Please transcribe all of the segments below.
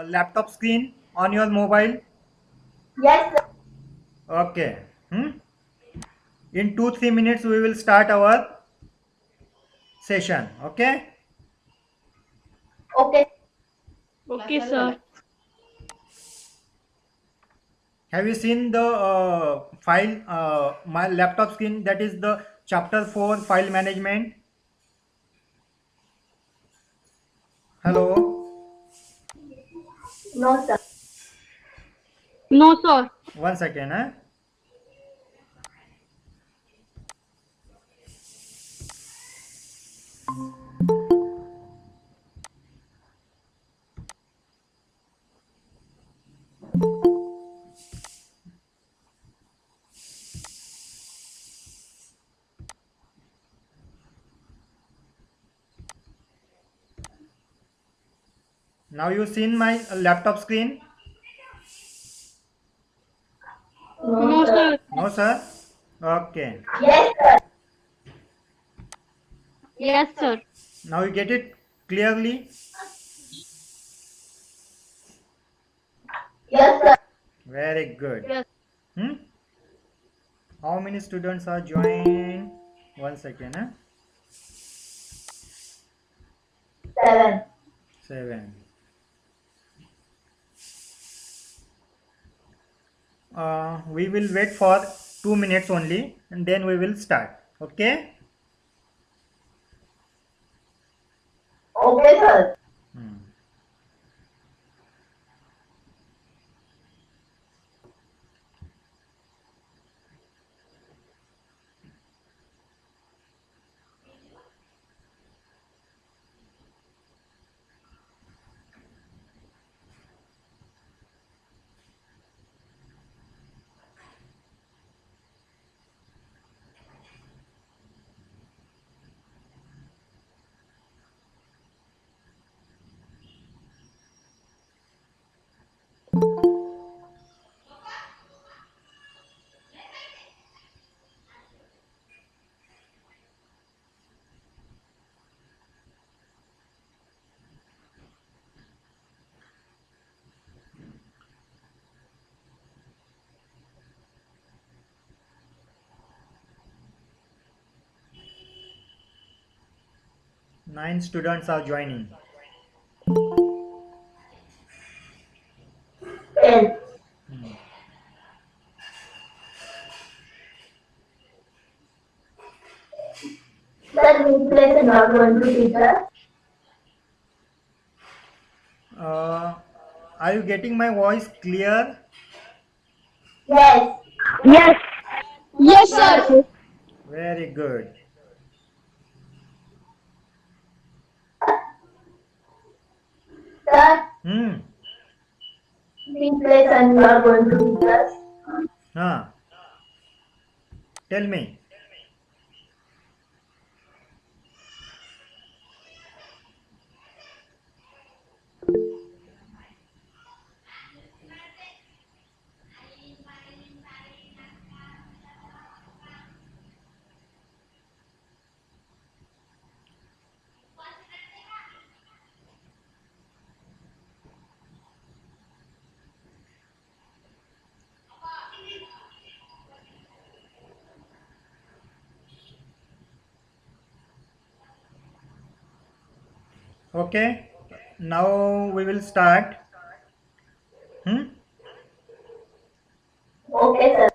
laptop screen on your mobile? Yes, sir. Okay. In 2 3 minutes we will start our session. Okay. Okay. Okay, sir. Have you seen the file? My laptop screen. That is the chapter 4 file management. Hello. No, sir. No, sir. One second. Now you seen my laptop screen? No, No, sir. sir. No, sir. Okay. Yes, sir. Yes, sir. Now you get it clearly. Yes, sir. Very good. Yes. Hmm? How many students are joined? One second. 7. 7. We will wait for 2 minutes only and then we will start. Okay. Okay, sir. Hmm. Nine students are joining. 10. Hmm. Sir, which place you are going to teach us? Uh, are you getting my voice clear? Yes. Yes. Yes, Yes. sir. Very good. Sir, Hmm. which place and you are going to teach us? Huh. Tell me. Okay. Now we will start. Hmm. Okay, sir.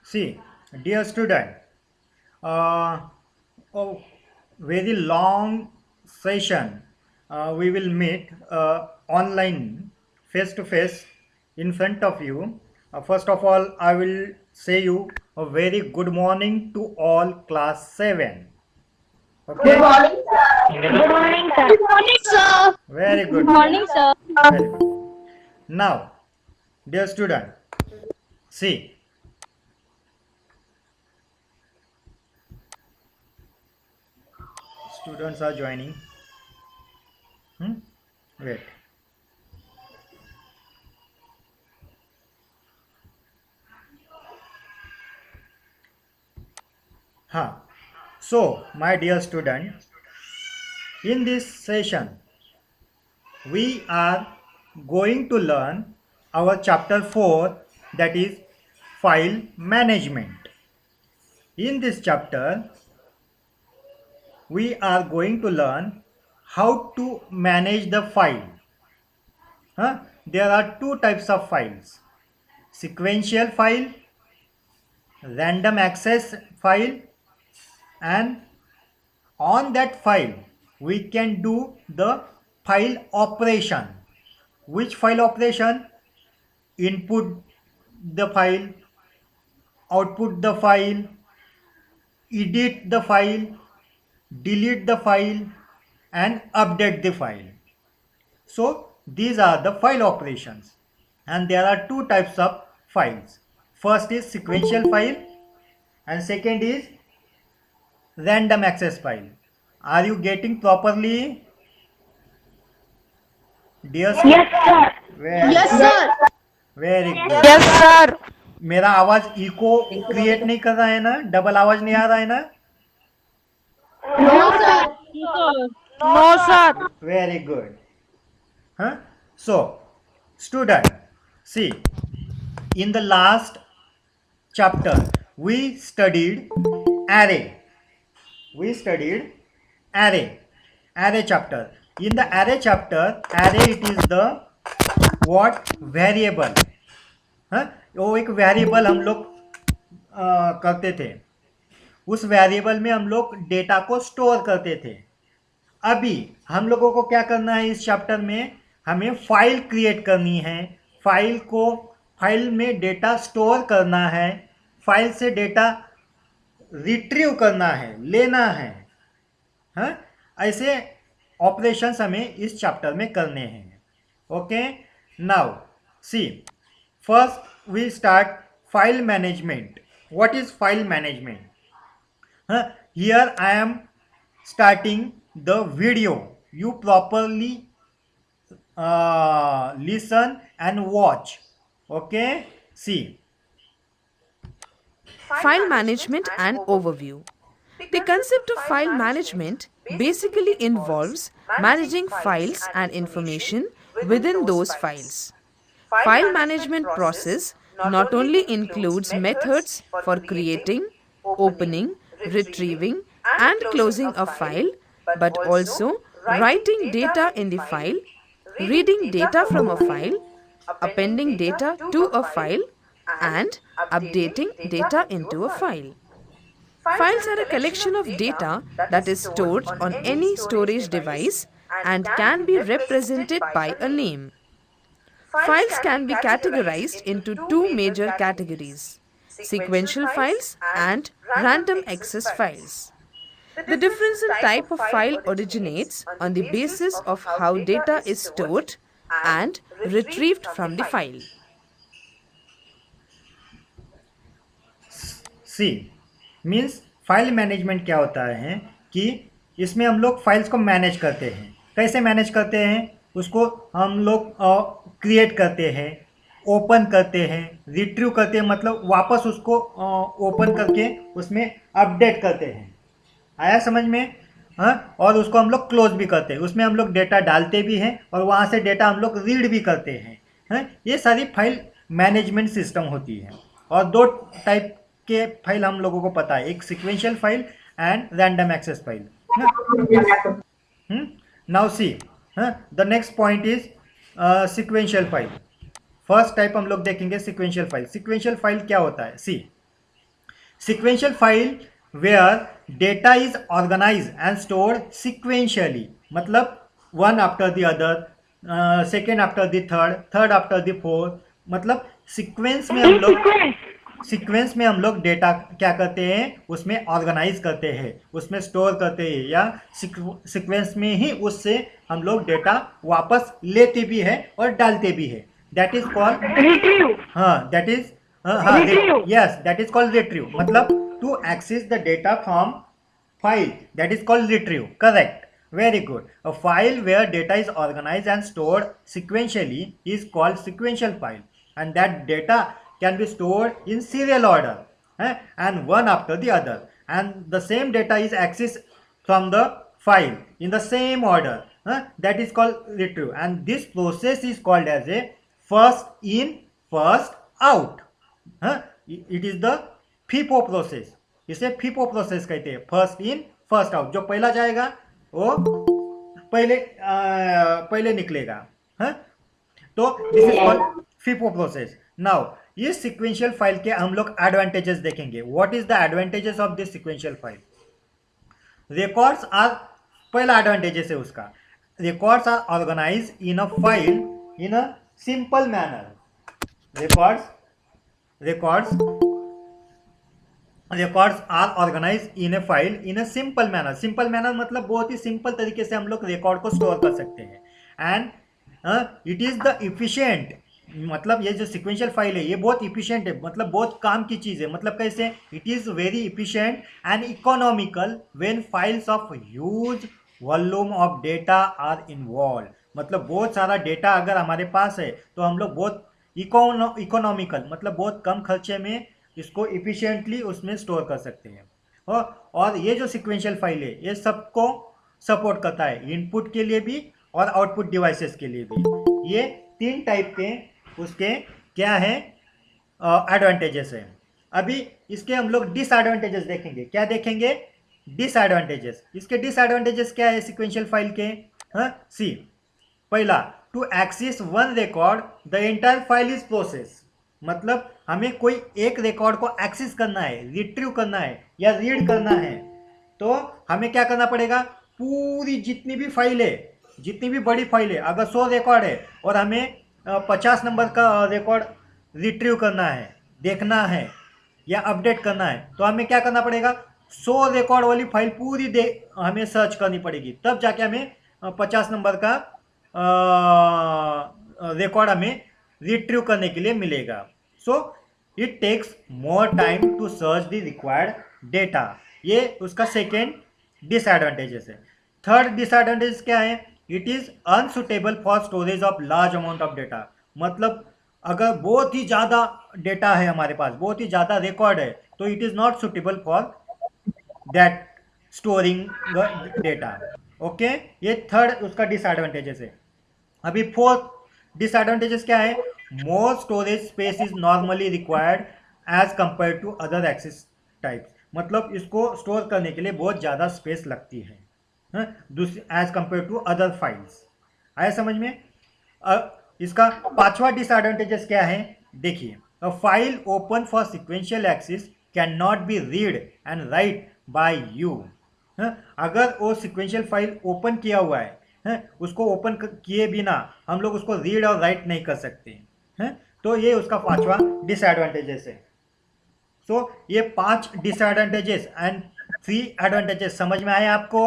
See, dear student. Uh, oh, very long session. We will meet online, face to face, in front of you. First of all, I will say you a very good morning to all class 7. Good Okay, morning, sir. Good morning, sir. Good morning, sir. very Good good. morning, sir. Very good. Now, dear student, see, Students are joining. Wait. So, my dear student, in this session, we are going to learn our chapter 4, that is file management. In this chapter, we are going to learn how to manage the file. There are two types of files: sequential file, random access file, and on that file we can do the file operation. Which file operation? Input the file, output the file, edit the file, delete the file, and update the file. So these are the file operations, and there are two types of files. First is sequential file and second is random access file. Are you getting properly, dear sir? Yes, sir. Yes, sir. Very good. Yes, sir. मेरा आवाज eco create नहीं कर रहा है ना? Double आवाज नहीं आ रहा है ना? No, sir. No, sir. Very good. So, student, see, in the last chapter, we studied array. We studied array chapter. In the array chapter, array it is the what? Variable. वो एक variable हम लोग करते थे. उस variable में हम लोग डेटा को स्टोर करते थे. अभी हम लोगों को क्या करना है इस चैप्टर में? हमें फाइल क्रिएट करनी है. फाइल में डेटा स्टोर करना है. फाइल से डेटा रिट्रीव करना है, लेना है. ऐसे ऑपरेशंस हमें इस चैप्टर में करने हैं. Okay, now see, first we start file management. What is file management? Here I am starting the video. You properly listen and watch. Okay, see. File management and overview. The concept of file management basically involves managing files and information within those files. File management process not only includes methods for creating, opening, retrieving and closing a file, but also writing data in the file, reading data from a file, appending data to a file, and updating data into a file. Files are a collection of data that is stored on any storage device and can be represented by a name. Files can be categorized into two major categories: sequential files and random access files. The difference in type of file originates on the basis of how data is stored and retrieved from the file. C means file management क्या होता है कि इसमें हम लोग files को manage करते हैं. कैसे मैनेज करते हैं? उसको हम लोग क्रिएट करते हैं, ओपन करते हैं, रिट्रीव करते हैं, मतलब वापस उसको ओपन करके उसमें अपडेट करते हैं. आया समझ में? और उसको हम लोग क्लोज भी करते हैं. उसमें हम लोग डेटा डालते भी हैं और वहाँ से डेटा हम लोग रीड भी करते हैं. ये सारी फाइल मैनेजमेंट सिस्टम होती है. और दो टाइप के फाइल हम लोगों को पता है, एक sequential file and random access file. Now see, the next point is sequential file. First type हम लोग देखेंगे सीक्वेंशियल फाइल. सीक्वेंशियल फाइल क्या होता है? सी, sequential file where data is organise and stored sequentially, मतलब one after the other, second after the third, third after the fourth, मतलब sequence में हम लोग डेटा क्या करते हैं? उसमें ऑर्गेनाइज करते हैं, उसमें स्टोर करते हैं, या सीक्वेंस में ही उससे हम लोग डेटा वापस लेते भी है और डालते भी है. That is called retrieve. That is yes, that is called retrieve. मतलब to access the data from file, that is called retrieve. Correct. Very good. A file where data is organized and stored sequentially is called sequential file, and that data can be stored in serial order, and one after the other, and the same data is accessed from the file in the same order, that is called retrieve, and this process is called as a first in first out. It is the FIFO process. इसे FIFO process कहते हैं, first in first out. जो पहला जाएगा वो पहले निकलेगा. तो this is called FIFO process. Now इस सिक्वेंशियल फाइल के हम लोग एडवांटेजेस देखेंगे. What is the advantages of this sequential file? Records are, पहला एडवांटेजेस है उसका, records are organise in a file in a simple manner. Records are organise in a file in a simple manner. Simple manner मतलब बहुत ही simple तरीके से हम लोग record को स्टोर कर सकते हैं. And it is the efficient, मतलब ये जो सिक्वेंशियल फाइल है ये बहुत इफिशिएंट है, मतलब बहुत काम की चीज़ है. मतलब कैसे? It is very efficient and economical when files of huge volume of data are involve. मतलब बहुत सारा डेटा अगर हमारे पास है तो हम लोग बहुत इकोनॉमिकल, मतलब बहुत कम खर्चे में इसको इफिशिएंटली उसमें स्टोर कर सकते हैं. और ये जो सिक्वेंशियल फाइल है ये सबको सपोर्ट करता है, इनपुट के लिए भी और आउटपुट डिवाइसेस के लिए भी. ये तीन टाइप के उसके क्या है एडवांटेजेस है. अभी इसके हम लोग डिसएडवांटेजेस देखेंगे. क्या देखेंगे? डिसएडवांटेजेस. इसके डिसएडवांटेजेस क्या है सिक्वेंशियल फाइल के? सी, पहला, to access one record the entire file is process. मतलब हमें कोई एक रिकॉर्ड को एक्सेस करना है, रिट्रीव करना है या रीड करना है, तो हमें क्या करना पड़ेगा? पूरी जितनी भी फाइल है, जितनी भी बड़ी फाइल है, अगर 100 रिकॉर्ड है और हमें 50 नंबर का रिकॉर्ड रिट्रीव करना है, देखना है या अपडेट करना है, तो हमें क्या करना पड़ेगा? 100 रिकॉर्ड वाली फाइल पूरी हमें सर्च करनी पड़ेगी, तब जाके हमें 50 नंबर का रिकॉर्ड हमें रिट्रीव करने के लिए मिलेगा. So it takes more time to search the required data. ये उसका सेकेंड डिसएडवांटेजेस है. थर्ड डिसएडवांटेज क्या है? It is unsuitable for storage of large amount of data. मतलब अगर बहुत ही ज़्यादा डेटा है हमारे पास, बहुत ही ज़्यादा रिकॉर्ड है, तो it is not suitable for that storing data. Okay, ये थर्ड उसका डिसएडवांटेजेस है. अभी फोर्थ डिसएडवांटेजेस क्या है? More storage space is normally required as compare to other access types. मतलब इसको स्टोर करने के लिए बहुत ज़्यादा स्पेस लगती है दूसरी as compare to other files. आया समझ में? इसका पांचवा डिसएडवांटेजेस क्या है? देखिए, a file open for sequential access can not be read and write by you. अगर वो सिक्वेंशियल फाइल ओपन किया हुआ है, उसको ओपन किए बिना हम लोग उसको रीड और राइट नहीं कर सकते. तो ये उसका पांचवा डिसएडवांटेजेस है. सो ये 5 डिसएडवांटेजेस एंड 3 एडवांटेजेस समझ में आए आपको?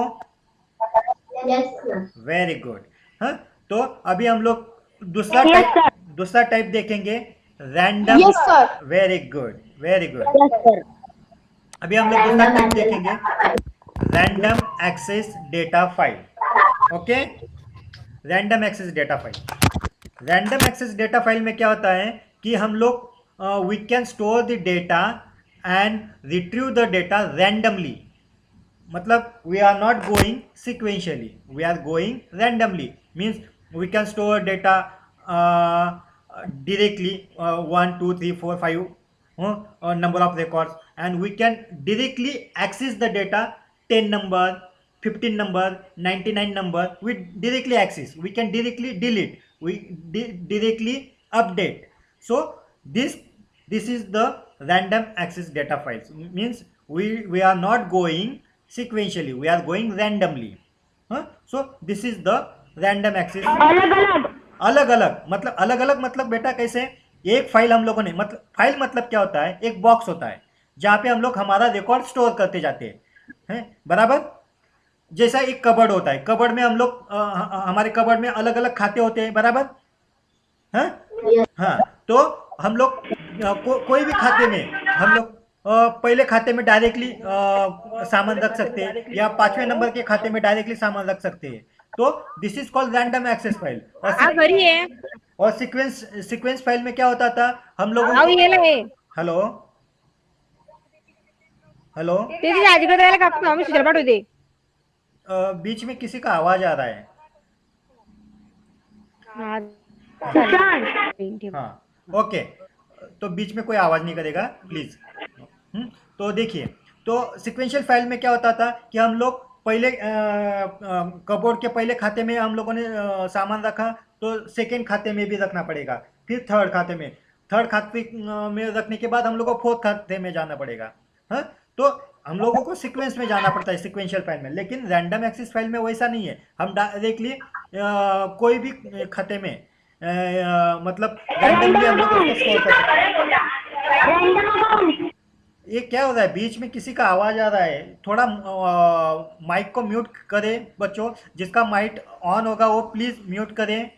Yes, sir. Very good. तो अभी हम लोग दूसरा टाइप देखेंगे, random. Yes, sir. Very good, very good. Yes, sir. अभी हम लोग दूसरा टाइप देखेंगे, random access data file. Okay, random access data file. Random access data file में क्या होता है कि हम लोग we can store the data and retrieve the data randomly. मतलब we are not going sequentially, we are going randomly. Means we can store data directly 1 2 3 4 5 number of records, and we can directly access the data 10 number, 15 number, 99 number. We directly access, we can directly delete, we directly update. So this is the random access data files. Means we are not going sequentially, we are going randomly. So this is the random access. अलग अलग मतलब बेटा कैसे? एक file हम लोगों ने, मतलब फाइल मतलब क्या होता है? एक बॉक्स होता है जहाँ पे हम लोग हमारा रिकॉर्ड स्टोर करते जाते हैं, बराबर. जैसा एक कबर्ड होता है, कबर्ड में हम लोग हमारे कबर्ड में अलग अलग खाते होते हैं, बराबर. हाँ, तो हम लोग कोई भी खाते में हम लोग पहले खाते में डायरेक्टली सामान रख सकते हैं या 5वें नंबर के खाते में डायरेक्टली सामान रख सकते हैं। तो this is called random access file. और सीक्वेंस फाइल में क्या होता था, हम लोगों को हेलो हेलो बीच में किसी का आवाज आ रहा है। हाँ ओके, तो बीच में कोई आवाज नहीं करेगा प्लीज। तो देखिए, तो सिक्वेंशियल फाइल में क्या होता था कि हम लोग पहले कबोर्ड के पहले खाते में हम लोगों ने सामान रखा, तो सेकेंड खाते में भी रखना पड़ेगा, फिर थर्ड खाते में रखने के बाद हम लोग को फोर्थ खाते में जाना पड़ेगा। हाँ, तो हम लोगों को सीक्वेंस में जाना पड़ता है सिक्वेंशियल फाइल में, लेकिन रैंडम एक्सेस फाइल में वैसा नहीं है। हम डायरेक्टली कोई भी खाते में मतलब रैंडमली हम लोग उसको स्टोर कर सकते हैं। ये क्या हो रहा है, बीच में किसी का आवाज आ रहा है, थोड़ा माइक को म्यूट करें बच्चों, जिसका माइक ऑन होगा वो प्लीज म्यूट करें।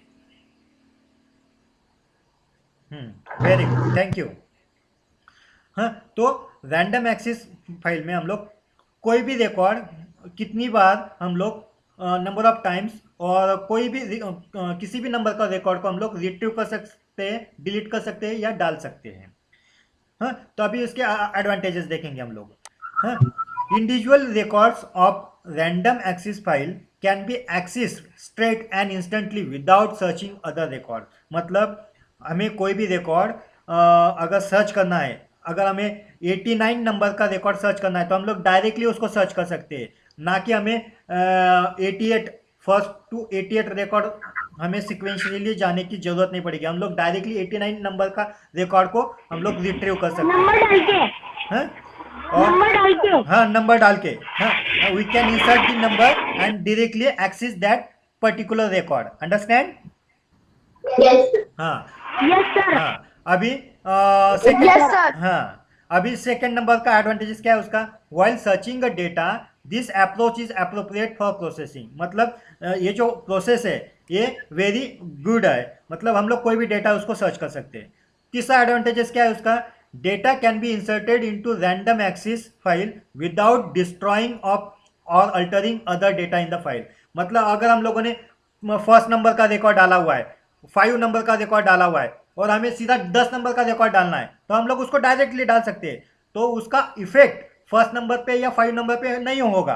Very good, thank you. हाँ, तो रैंडम एक्सेस फाइल में हम लोग कोई भी रिकॉर्ड कितनी बार हम लोग नंबर ऑफ टाइम्स और कोई भी किसी भी नंबर का रिकॉर्ड को हम लोग रिट्रीव कर सकते हैं, डिलीट कर सकते हैं या डाल सकते हैं। हाँ, तो अभी उसके एडवांटेजेस देखेंगे हम लोग। हाँ, individual records of random access file can be access straight and instantly without searching other record. मतलब हमें कोई भी रिकॉर्ड अगर सर्च करना है, अगर हमें 89 नंबर का रिकॉर्ड सर्च करना है तो हम लोग डायरेक्टली उसको सर्च कर सकते हैं, ना कि हमें 88 फर्स्ट टू 88 रिकॉर्ड हमें सिक्वेंशियली जाने की जरूरत नहीं पड़ेगी। हम लोग डायरेक्टली 89 नंबर का रिकॉर्ड को हम लोग रिट्रीव कर सकते हैं। हाँ? और हाँ, नंबर डाल के we can insert the number and directly access that particular record. Understand? Yes. हाँ Yes, sir. हाँ, अभी Yes, sir. हाँ, अभी सेकंड नंबर का एडवांटेजेस क्या है उसका, while searching a data this approach is appropriate for processing. मतलब ये जो प्रोसेस है ये वेरी गुड है, मतलब हम लोग कोई भी डेटा उसको सर्च कर सकते हैं। तीसरा एडवांटेजेस क्या है उसका, data can be inserted into random access file without destroying of और altering other data in the file. मतलब अगर हम लोगों ने फर्स्ट नंबर का रिकॉर्ड डाला हुआ है, 5 नंबर का रिकॉर्ड डाला हुआ है और हमें सीधा 10 नंबर का रिकॉर्ड डालना है, तो हम लोग उसको डायरेक्टली डाल सकते हैं, तो उसका इफेक्ट फर्स्ट नंबर पे या 5 नंबर पे नहीं होगा।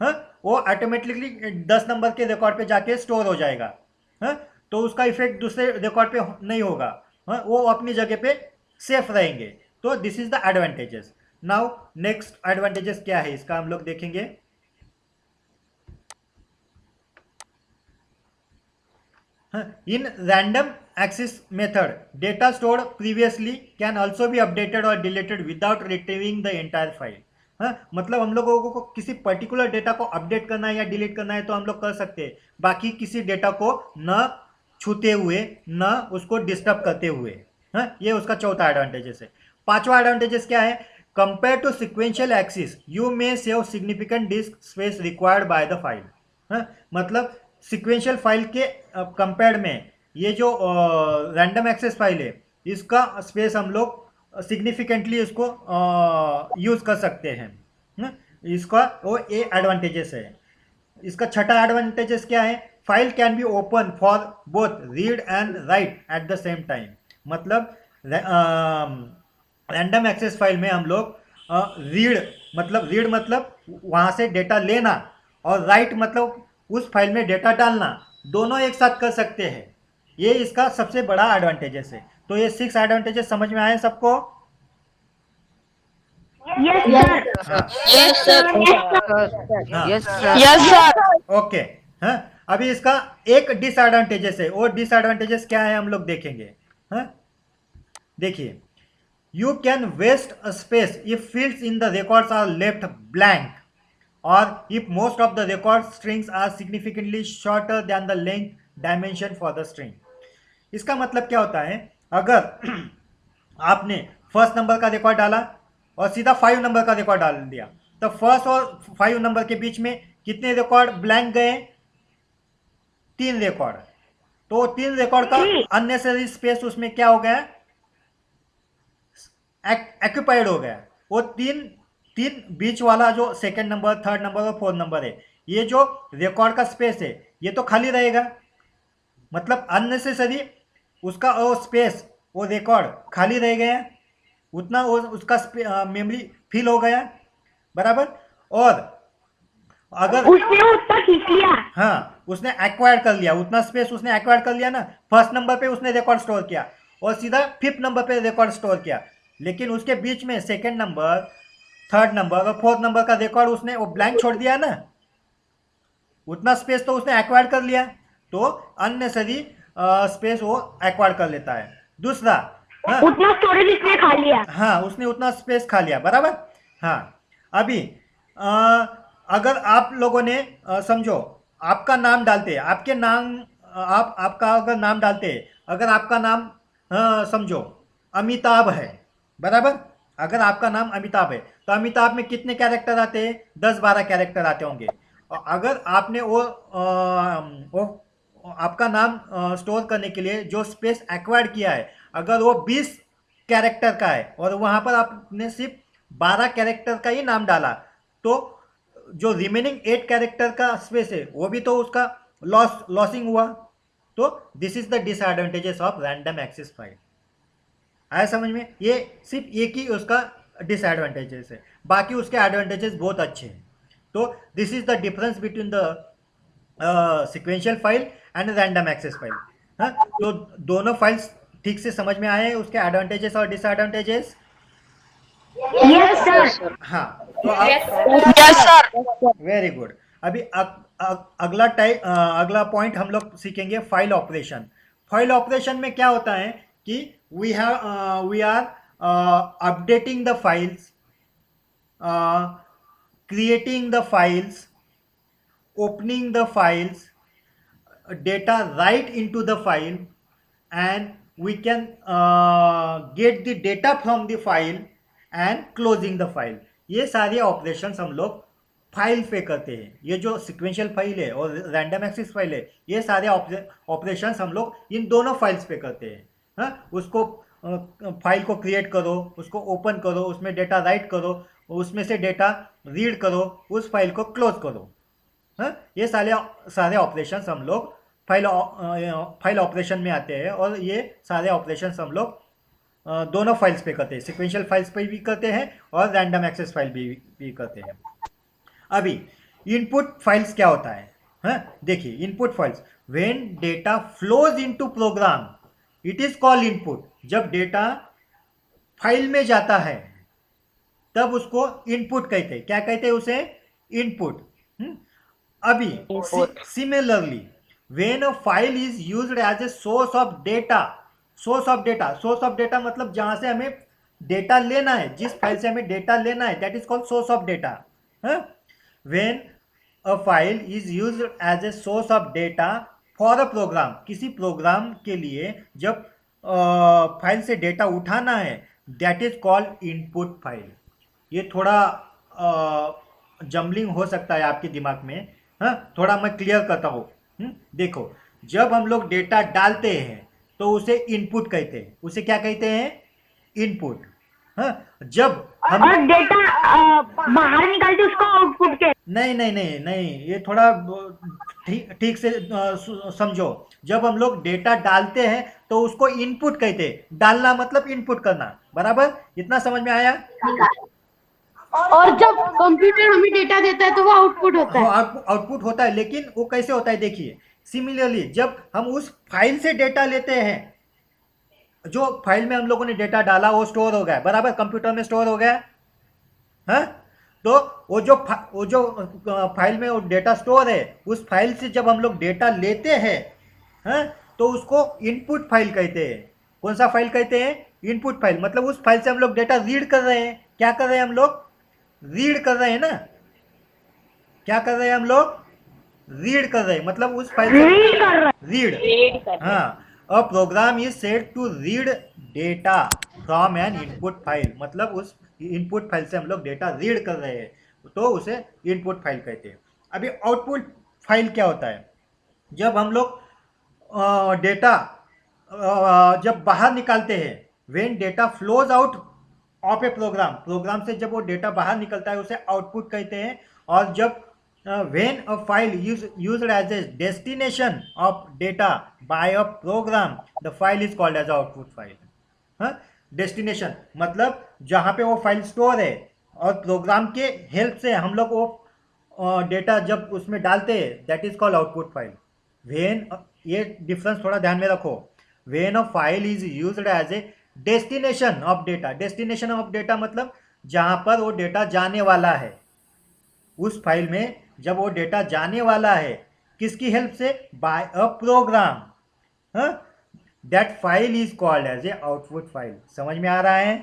हाँ, वो ऑटोमेटिकली 10 नंबर के रिकॉर्ड पे जाके स्टोर हो जाएगा। हाँ, तो उसका इफेक्ट दूसरे रिकॉर्ड पे नहीं होगा। हाँ, वो अपनी जगह पे सेफ रहेंगे। तो this is the advantages. Now next advantages क्या है इसका हम लोग देखेंगे। In random access method, data stored previously can also be updated or deleted without retrieving the entire file. हाँ, मतलब हम लोगों को किसी पर्टिकुलर डेटा को अपडेट करना है या डिलीट करना है तो हम लोग कर सकते हैं, बाकी किसी डेटा को न छूते हुए न उसको डिस्टर्ब करते हुए। हाँ, ये उसका चौथा एडवांटेजेस है। पांचवा एडवांटेजेस क्या है, compare to sequential access you may save significant disk space required by the file. हाँ, मतलब सिक्वेंशियल फाइल के कंपेयर में ये जो रैंडम एक्सेस फाइल है इसका स्पेस हम लोग सिग्निफिकेंटली इसको यूज कर सकते हैं। इसका वो ये एडवांटेजेस है। इसका छठा एडवांटेजेस क्या है, file can be open for both read and right at the same time. मतलब रैंडम एक्सेस फाइल में हम लोग रीड मतलब वहाँ से डेटा लेना और राइट मतलब उस फाइल में डेटा डालना, दोनों एक साथ कर सकते हैं। ये इसका सबसे बड़ा एडवांटेजेस है। तो ये 6 एडवांटेजेस समझ में आए सबको? Yes, sir. हाँ Yes, sir. हाँ Yes, sir. Yes, sir. Okay. हाँ, अभी इसका एक डिसएडवांटेजेस है, और डिसएडवांटेजेस क्या है हम लोग देखेंगे। हाँ, देखिए, you can waste a space if fields in the records are left blank or if most of the record strings are significantly shorter than the length dimension for the string। इसका मतलब क्या होता है, अगर आपने फर्स्ट नंबर का record डाला और सीधा 5 नंबर का रिकॉर्ड डाल दिया, तो फर्स्ट और 5 नंबर के बीच में कितने रिकॉर्ड ब्लैंक गए, 3 रिकॉर्ड। तो 3 रिकॉर्ड का अननेसेसरी स्पेस उसमें क्या हो गया, एक्यूपाइड हो गया। वो तीन तीन बीच वाला जो सेकंड नंबर, थर्ड नंबर और फोर्थ नंबर है, ये जो रिकॉर्ड का स्पेस है ये तो खाली रहेगा, मतलब अननेसेसरी उसका वो स्पेस, वो रिकॉर्ड खाली रह गया, उतना वो उसका मेमोरी फिल हो गया, बराबर। और अगर उसने उतना खींच लिया। हाँ, उसने एक्वायर कर लिया, उतना स्पेस उसने एक्वायर कर लिया ना, फर्स्ट नंबर पे उसने रिकॉर्ड स्टोर किया और सीधा फिफ्थ नंबर पे रिकॉर्ड स्टोर किया, लेकिन उसके बीच में सेकंड नंबर, थर्ड नंबर और फोर्थ नंबर का रिकॉर्ड उसने वो ब्लैंक छोड़ दिया ना, उतना स्पेस तो उसने एक्वायर कर लिया, तो अननेसरी स्पेस वो एक्वायर कर लेता है। दूसरा, हाँ, उतना स्टोरेज इसने खा लिया। हाँ, उसने उतना स्पेस खा लिया, बराबर। हाँ, अभी अगर आप लोगों ने समझो, आपका नाम डालते हैं, आपके नाम आपका अगर नाम डालते हैं, अगर आपका नाम समझो अमिताभ है, बराबर। अगर आपका नाम अमिताभ है तो अमिताभ में कितने कैरेक्टर आते हैं? 10-12 कैरेक्टर आते होंगे। और अगर आपने वो आपका नाम स्टोर करने के लिए जो स्पेस एक्वायर्ड किया है, अगर वो 20 कैरेक्टर का है और वहाँ पर आपने सिर्फ 12 कैरेक्टर का ही नाम डाला, तो जो रिमेनिंग 8 कैरेक्टर का स्पेस है वो भी तो उसका लॉसिंग हुआ। तो this is the disadvantages of random access file. आया समझ में? ये सिर्फ एक ही उसका डिसएडवांटेजेस है, बाकी उसके एडवांटेजेस बहुत अच्छे हैं। तो this is the difference between the sequential file and random access file. हाँ, तो दोनों फाइल्स ठीक से समझ में आए, उसके एडवांटेजेस और डिसएडवांटेजेस? Yes sir. हाँ, तो आप यस सर। Very good. अभी अगला पॉइंट हम लोग सीखेंगे फाइल ऑपरेशन। फाइल ऑपरेशन में क्या होता है कि we are updating the files, creating the files, opening the files, data right into the file, and we can get the data from the file and closing the file। ये सारे operations हम लोग file पे करते हैं। ये जो sequential file है और रैंडम एक्सेस फाइल है, ये सारे ऑपरेशंस हम लोग इन दोनों फाइल्स पे करते हैं। हाँ, उसको फाइल को क्रिएट करो, उसको ओपन करो, उसमें डेटा राइट करो, उसमें से डेटा रीड करो, उस फाइल को क्लोज करो। हाँ, ये सारे ऑपरेशंस हम लोग फाइल ऑपरेशन में आते हैं, और ये सारे ऑपरेशंस हम लोग दोनों फाइल्स पे करते हैं, सिक्वेंशियल फाइल्स पे भी करते हैं और रैंडम एक्सेस फाइल भी करते हैं। अभी इनपुट फाइल्स क्या होता है? हाँ, देखिए, input files, when data flows into program it is called input. जब डेटा फाइल में जाता है तब उसको इनपुट कहते हैं। क्या कहते हैं उसे? इनपुट। अभी similarly when a file is used as a source of data, source of data मतलब जहां से हमें डेटा लेना है, जिस फाइल से हमें डेटा लेना है, that is called source of data. When a file is used as a source of data for a program, किसी प्रोग्राम के लिए जब फाइल से डेटा उठाना है, that is called input file. ये थोड़ा जम्बलिंग हो सकता है आपके दिमाग में। हाँ, थोड़ा मैं क्लियर करता हूँ। देखो, जब हम लोग डेटा डालते हैं तो उसे इनपुट कहते हैं। उसे क्या कहते हैं? इनपुट। हाँ, जब हम और डेटा बाहर निकालते उसको आउटपुट के। नहीं, ये थोड़ा ठीक से समझो। जब हम लोग डेटा डालते हैं तो उसको इनपुट कहते हैं। डालना मतलब इनपुट करना, बराबर? इतना समझ में आया? और जब कंप्यूटर हमें डेटा देता है तो वो आउटपुट होता है। आउटपुट होता है, लेकिन वो कैसे होता है? देखिए, सिमिलरली जब हम उस फाइल से डेटा लेते हैं, जो फाइल में हम लोगों ने डेटा डाला वो स्टोर हो गया, बराबर, कंप्यूटर में स्टोर हो गया। हाँ, तो वो जो फाइल में वो डेटा स्टोर है, उस फाइल से जब हम लोग डेटा लेते हैं, हाँ, तो उसको इनपुट फाइल कहते हैं। कौन सा फाइल कहते हैं? Input file. मतलब उस फाइल से हम लोग डेटा रीड कर रहे हैं। क्या कर रहे हैं हम लोग? रीड कर रहे हैं ना। क्या कर रहे हैं हम लोग? रीड कर रहे हैं, मतलब उस फाइल से रीड। हाँ, a program is said to read data from an input file, मतलब उस इनपुट फाइल से हम लोग डेटा रीड कर रहे हैं, तो उसे इनपुट फाइल कहते हैं। अभी आउटपुट फाइल क्या होता है? जब हम लोग डेटा जब बाहर निकालते हैं, when data flows out of a program, program से जब वो डेटा बाहर निकलता है उसे आउटपुट कहते हैं। और जब when a file used as a destination of data by a program, the file is called as output file. हाँ, डेस्टिनेशन मतलब जहाँ पे वो फाइल स्टोर है, और प्रोग्राम के हेल्प से हम लोग वो डेटा जब उसमें डालते हैं, that is called output file. When, ये डिफरेंस थोड़ा ध्यान में रखो, when a file is used as a destination of data, destination of data मतलब जहाँ पर वो डेटा जाने वाला है, उस फाइल में जब वो डेटा जाने वाला है, किसकी हेल्प से? By a program, that file is called as a output file. समझ में आ रहा है?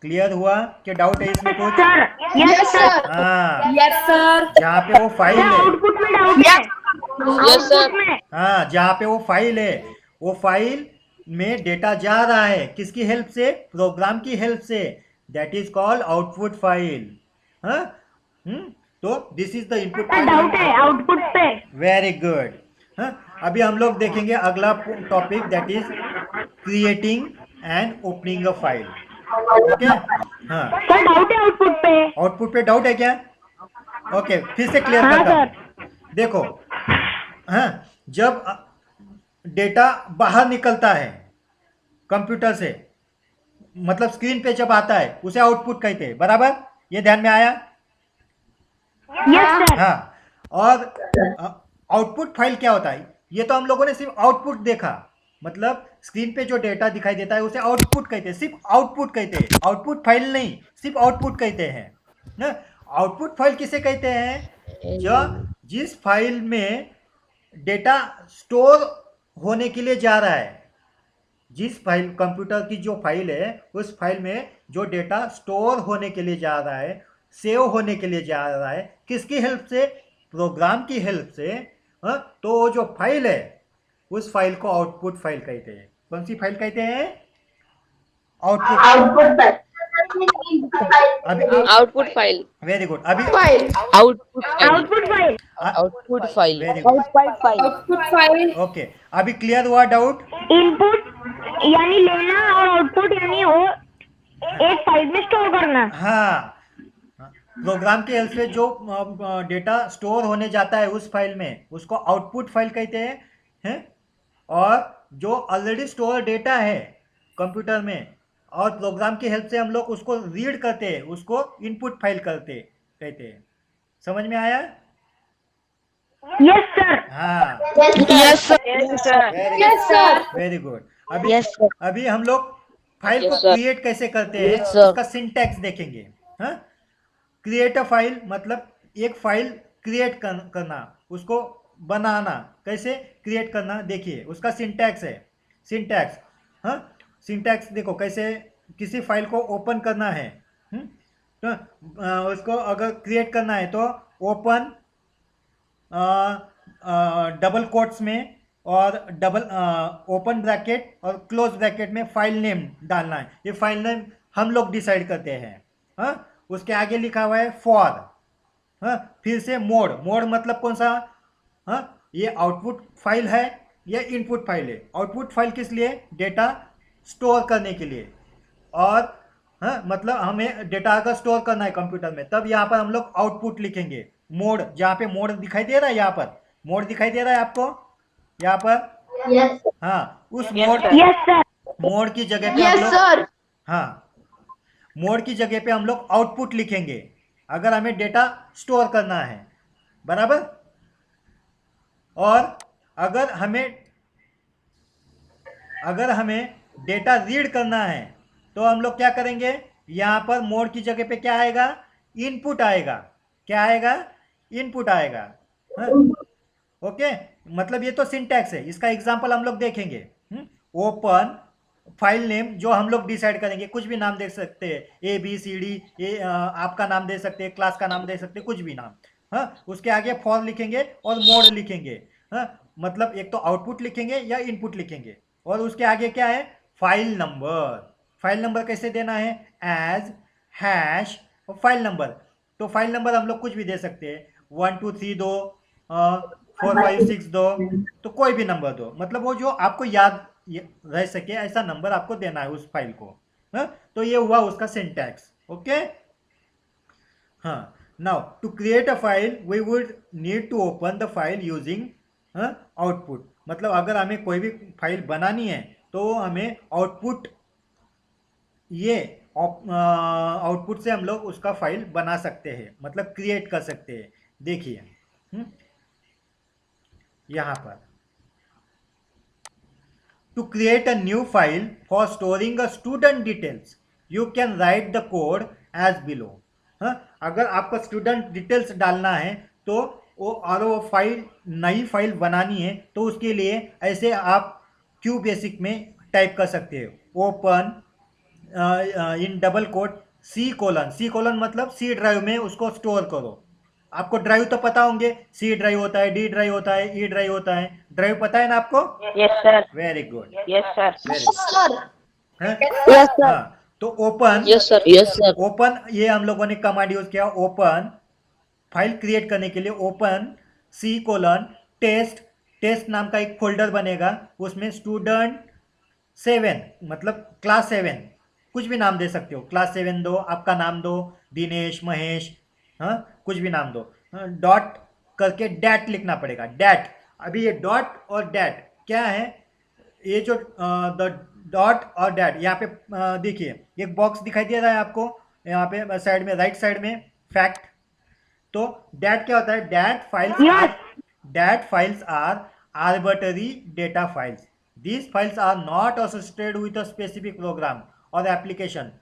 क्लियर हुआ? क्या डाउट है इसमें कुछ? सर यस सर हाँ, यस सर। जहाँ पे वो फाइल है, आउटपुट में डाउट है यस सर। आउटपुट में हाँ, जहाँ पे वो फाइल है, वो फाइल में डेटा जा रहा है, किसकी हेल्प से? प्रोग्राम की हेल्प से, that is called output file. हाँ, तो this is the input doubt है फाइल। आउटपुट पे। Very good. हाँ, अभी हम लोग देखेंगे अगला topic, that is creating and opening a file. Okay, हाँ, सर डाउट है आउटपुट पे। आउटपुट पे डाउट है क्या? ओके, फिर से क्लियर हाँ करता हूँ। देखो, हाँ, जब डेटा बाहर निकलता है कंप्यूटर से, मतलब स्क्रीन पे जब आता है, उसे आउटपुट कहते हैं, बराबर? ये ध्यान में आया? Yes sir. हाँ, और आउटपुट फाइल क्या होता है? ये तो हम लोगों ने सिर्फ आउटपुट देखा, मतलब स्क्रीन पे जो डेटा दिखाई देता है उसे आउटपुट कहते हैं, सिर्फ आउटपुट कहते हैं, आउटपुट फाइल नहीं, सिर्फ आउटपुट कहते हैं ना। आउटपुट फाइल किसे कहते हैं? जो जिस फाइल में डेटा स्टोर होने के लिए जा रहा है, जिस फाइल, कंप्यूटर की जो फाइल है, उस फाइल में जो डेटा स्टोर होने के लिए जा रहा है, सेव होने के लिए जा रहा है, किसकी हेल्प से? प्रोग्राम की हेल्प से। तो वो जो फाइल है, उस फाइल को आउटपुट फाइल कहते हैं। कौन सी फाइल कहते हैं? आउटपुट। अभी आउटपुट फाइल। Very good. अभी output file. Output file. Output file. Very good. Output file. Okay, अभी क्लियर हुआ डाउट? इनपुट यानी लेना और आउटपुट यानी वो एक फाइल में स्टोर करना। हाँ, प्रोग्राम के हेल्प से जो डेटा स्टोर होने जाता है उस फाइल में, उसको आउटपुट फाइल कहते हैं। और जो ऑलरेडी स्टोर डेटा है कंप्यूटर में, और प्रोग्राम की हेल्प से हम लोग उसको रीड करते हैं, उसको इनपुट फाइल कहते हैं। समझ में आया? Yes sir. हाँ, यस सर। Very good. अभी Yes, sir. अभी हम लोग फाइल को Yes, sir. क्रिएट कैसे करते हैं, Yes, sir. उसका सिंटैक्स देखेंगे। हाँ, क्रिएट अ फाइल मतलब एक फाइल क्रिएट करना, उसको बनाना। कैसे क्रिएट करना? देखिए, उसका सिंटैक्स है। सिंटैक्स, हाँ, सिंटैक्स देखो कैसे। किसी फाइल को ओपन करना है, तो उसको अगर क्रिएट करना है तो ओपन डबल कोट्स में और डबल ओपन ब्रैकेट और क्लोज ब्रैकेट में फाइल नेम डालना है। ये फाइल नेम हम लोग डिसाइड करते हैं। हाँ, उसके आगे लिखा हुआ है फॉर। हाँ, फिर से मोड। मोड मतलब कौन सा? हाँ, ये आउटपुट फाइल है या इनपुट फाइल है? आउटपुट फाइल किस लिए? डेटा स्टोर करने के लिए। और हाँ, मतलब हमें डेटा अगर स्टोर करना है कंप्यूटर में, तब यहाँ पर हम लोग आउटपुट लिखेंगे। मोड, जहाँ पे मोड दिखाई दे रहा है, यहाँ पर मोड दिखाई दे रहा है आपको, यहाँ पर। हाँ, उस मोड यस सर। मोड की जगह पे हम लोग, हाँ, मोड की जगह पे हम लोग आउटपुट लिखेंगे अगर हमें डेटा स्टोर करना है, बराबर। और अगर हमें डेटा रीड करना है, तो हम लोग क्या करेंगे? यहाँ पर मोड की जगह पे क्या आएगा? इनपुट आएगा। क्या आएगा? इनपुट आएगा। हाँ? ओके, मतलब ये तो सिंटैक्स है। इसका एग्जांपल हम लोग देखेंगे। ओपन फाइल नेम जो हम लोग डिसाइड करेंगे, कुछ भी नाम दे सकते हैं, ABCD, आपका नाम दे सकते हैं, क्लास का नाम दे सकते हैं, कुछ भी नाम। हाँ, उसके आगे फॉर लिखेंगे और मोड लिखेंगे। हाँ, मतलब एक तो आउटपुट लिखेंगे या इनपुट लिखेंगे। और उसके आगे क्या है? File number. फाइल नंबर कैसे देना है? एज हैश और फाइल नंबर। तो फाइल नंबर हम लोग कुछ भी दे सकते हैं, 1 2 3 दो, 4 5 6 दो, तो कोई भी नंबर दो। मतलब वो जो आपको याद रह सके ऐसा नंबर आपको देना है उस फाइल को। हाँ, तो ये हुआ उसका सिंटैक्स। ओके, हाँ, now to create a file we would need to open the file using output. मतलब अगर हमें कोई भी फाइल बनानी है तो हमें आउटपुट, ये आउटपुट से हम लोग उसका फाइल बना सकते हैं, मतलब क्रिएट कर सकते हैं। देखिए यहाँ पर to create a new file for storing a student details you can write the code as below. अगर आपको स्टूडेंट डिटेल्स डालना है तो वो फाइल, नई फाइल बनानी है तो उसके लिए ऐसे आप क्यू बेसिक में टाइप कर सकते हो, open in double quote C colon, C colon मतलब सी ड्राइव में उसको स्टोर करो। आपको ड्राइव तो पता होंगे, सी ड्राइव होता है, डी ड्राइव होता है, ई ड्राइव होता है। ड्राइव पता है ना आपको? Yes, sir. Very good, Yes, sir. Very good. Yes, sir. हाँ, तो open, Yes, sir. Yes, sir. Open ये हम लोगों ने कमांड यूज किया, ओपन फाइल क्रिएट करने के लिए ओपन सी कोलन टेस्ट, टेस्ट नाम का एक फोल्डर बनेगा, उसमें स्टूडेंट 7 मतलब क्लास 7, कुछ भी नाम दे सकते हो, क्लास 7 दो, आपका नाम दो, दिनेश, महेश, हाँ कुछ भी नाम दो, डॉट करके डैट लिखना पड़ेगा, डैट। अभी ये डॉट और डैट क्या है, ये जो द डॉट और डैट, यहाँ पे देखिए एक बॉक्स दिखाई दे रहा है आपको, यहाँ पे साइड में, राइट साइड में, फैक्ट। तो डैट क्या होता है, dat files are arbitrary data files, these files are not associated with a specific program और एप्लीकेशन।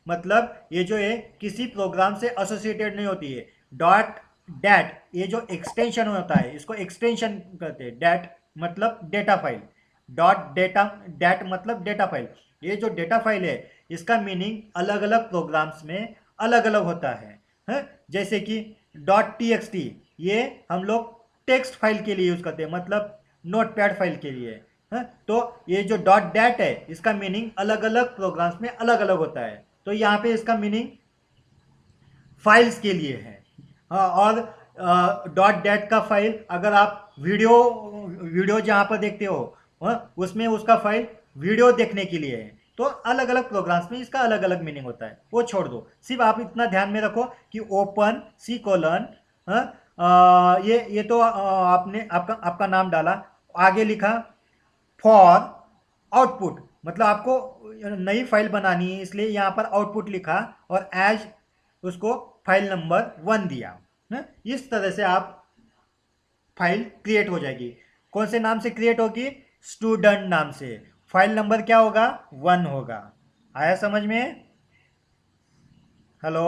मतलब ये जो है किसी प्रोग्राम से एसोसिएटेड नहीं होती है। डॉट डैट ये जो एक्सटेंशन होता है इसको एक्सटेंशन कहते हैं, डैट मतलब data file, dot data that मतलब डेटा फाइल। ये जो डेटा फाइल है इसका मीनिंग अलग अलग प्रोग्राम्स में अलग अलग होता है, जैसे कि डॉट टी ये हम लोग टेक्स्ट फाइल के लिए यूज करते हैं, मतलब नोटपैड फाइल के लिए। तो ये जो डॉट डैट है इसका मीनिंग अलग अलग प्रोग्राम्स में अलग अलग होता है। तो यहाँ पे इसका मीनिंग फाइल्स के लिए है। और डॉट डैट का फाइल अगर आप वीडियो जहाँ पर देखते हो उसमें उसका फाइल वीडियो देखने के लिए है। तो अलग अलग प्रोग्राम्स में इसका अलग अलग मीनिंग होता है, वो छोड़ दो, सिर्फ आप इतना ध्यान में रखो कि ओपन सी कोलन, ये तो आपने आपका नाम डाला, आगे लिखा फॉर आउटपुट, मतलब आपको नई फाइल बनानी है इसलिए यहाँ पर आउटपुट लिखा और एज उसको फाइल नंबर 1 दिया। इस तरह से आप फाइल क्रिएट हो जाएगी। कौन से नाम से क्रिएट होगी? स्टूडेंट नाम से। फाइल नंबर क्या होगा? 1 होगा। आया समझ में? हेलो?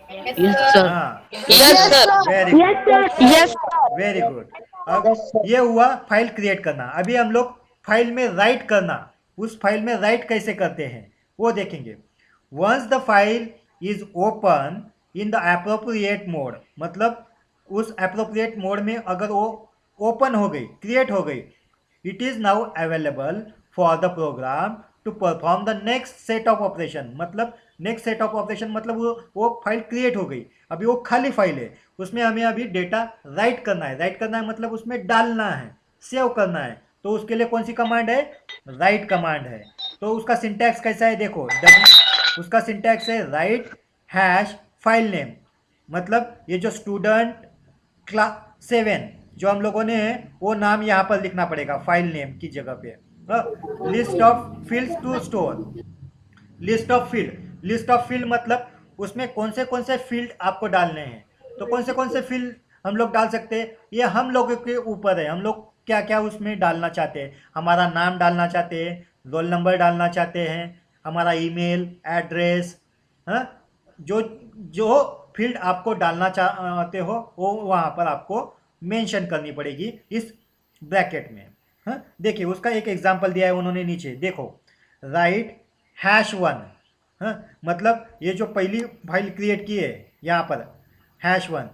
Yes, sir. हाँ, Yes, sir. Very good, Yes, sir. Yes, very good. अब ये हुआ फाइल क्रिएट करना। अभी हम लोग फाइल में राइट करना, उस फाइल में राइट कैसे करते हैं वो देखेंगे। Once the file is open in the appropriate mode, मतलब उस एप्रोप्रिएट मोड में अगर वो ओपन हो गई, क्रिएट हो गई, it is now available for the program to perform the next set of operation. मतलब नेक्स्ट सेट ऑफ ऑपरेशन मतलब वो फाइल क्रिएट हो गई, अभी वो खाली फाइल है, उसमें हमें अभी डेटा राइट करना है। राइट करना है मतलब उसमें डालना है, सेव करना है। तो उसके लिए कौन सी कमांड है? राइट कमांड है। तो उसका सिंटैक्स कैसा है देखो, उसका सिंटैक्स है राइट हैश फाइल नेम, मतलब ये जो स्टूडेंट क्लास 7 जो हम लोगों ने वो नाम यहाँ पर लिखना पड़ेगा फाइल नेम की जगह पे। List of fields to store, list of field मतलब उसमें कौन से फील्ड आपको डालने हैं। तो कौन से फील्ड हम लोग डाल सकते हैं, ये हम लोगों के ऊपर है, हम लोग क्या क्या उसमें डालना चाहते हैं। हमारा नाम डालना चाहते हैं, रोल नंबर डालना चाहते हैं, हमारा ईमेल एड्रेस, जो जो फील्ड आपको डालना चाहते हो वो वहाँ पर आपको मेंशन करनी पड़ेगी इस ब्रैकेट में। देखिए उसका एक एग्जांपल दिया है उन्होंने नीचे, देखो राइट #1, मतलब ये जो पहली फाइल क्रिएट की है यहाँ पर #1,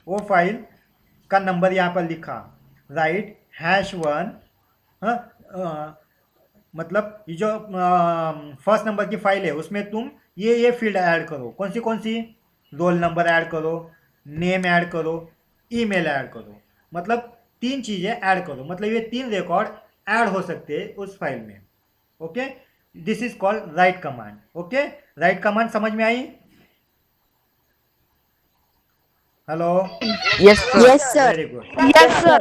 वो फाइल का नंबर यहाँ पर लिखा राइट #1, मतलब ये जो फर्स्ट नंबर की फाइल है उसमें तुम ये फील्ड ऐड करो। कौन सी? रोल नंबर ऐड करो, नेम ऐड करो, ईमेल ऐड करो, मतलब 3 चीज़ें ऐड करो, मतलब ये 3 रिकॉर्ड ऐड हो सकते हैं उस फाइल में। Okay, this is called write command. Okay, write command समझ में आई? Hello, Yes, sir. Yes, sir. Very good. Yes, sir.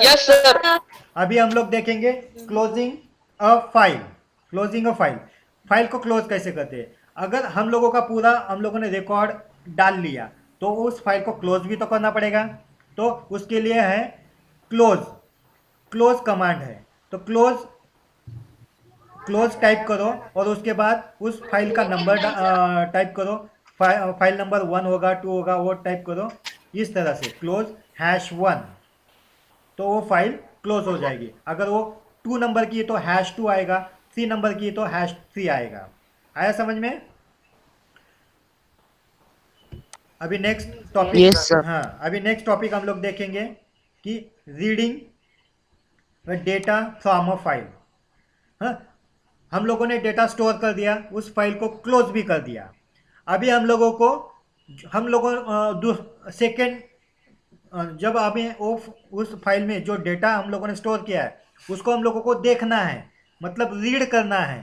Yes, sir. अभी हम लोग देखेंगे closing a file. Closing a file, file को क्लोज कैसे करते हैं. अगर हम लोगों का पूरा हम लोगों ने रिकॉर्ड डाल लिया तो उस फाइल को क्लोज भी तो करना पड़ेगा. तो उसके लिए है क्लोज. क्लोज कमांड है. तो क्लोज टाइप करो और उसके बाद उस फाइल का नंबर टाइप करो. फाइल नंबर 1 होगा, 2 होगा, वो टाइप करो इस तरह से. क्लोज #1 तो वो फाइल क्लोज हो जाएगी. अगर वो 2 नंबर की है तो #2 आएगा, 3 नंबर की है तो #3 आएगा. आया समझ में? अभी नेक्स्ट टॉपिक. Yes, sir. हाँ, अभी नेक्स्ट टॉपिक हम लोग देखेंगे कि reading data from a file. हाँ, हम लोगों ने डेटा स्टोर कर दिया, उस फाइल को क्लोज भी कर दिया. अभी हम लोगों सेकेंड जब हमें उस फाइल में जो डेटा हम लोगों ने स्टोर किया है उसको हम लोगों को देखना है, मतलब रीड करना है.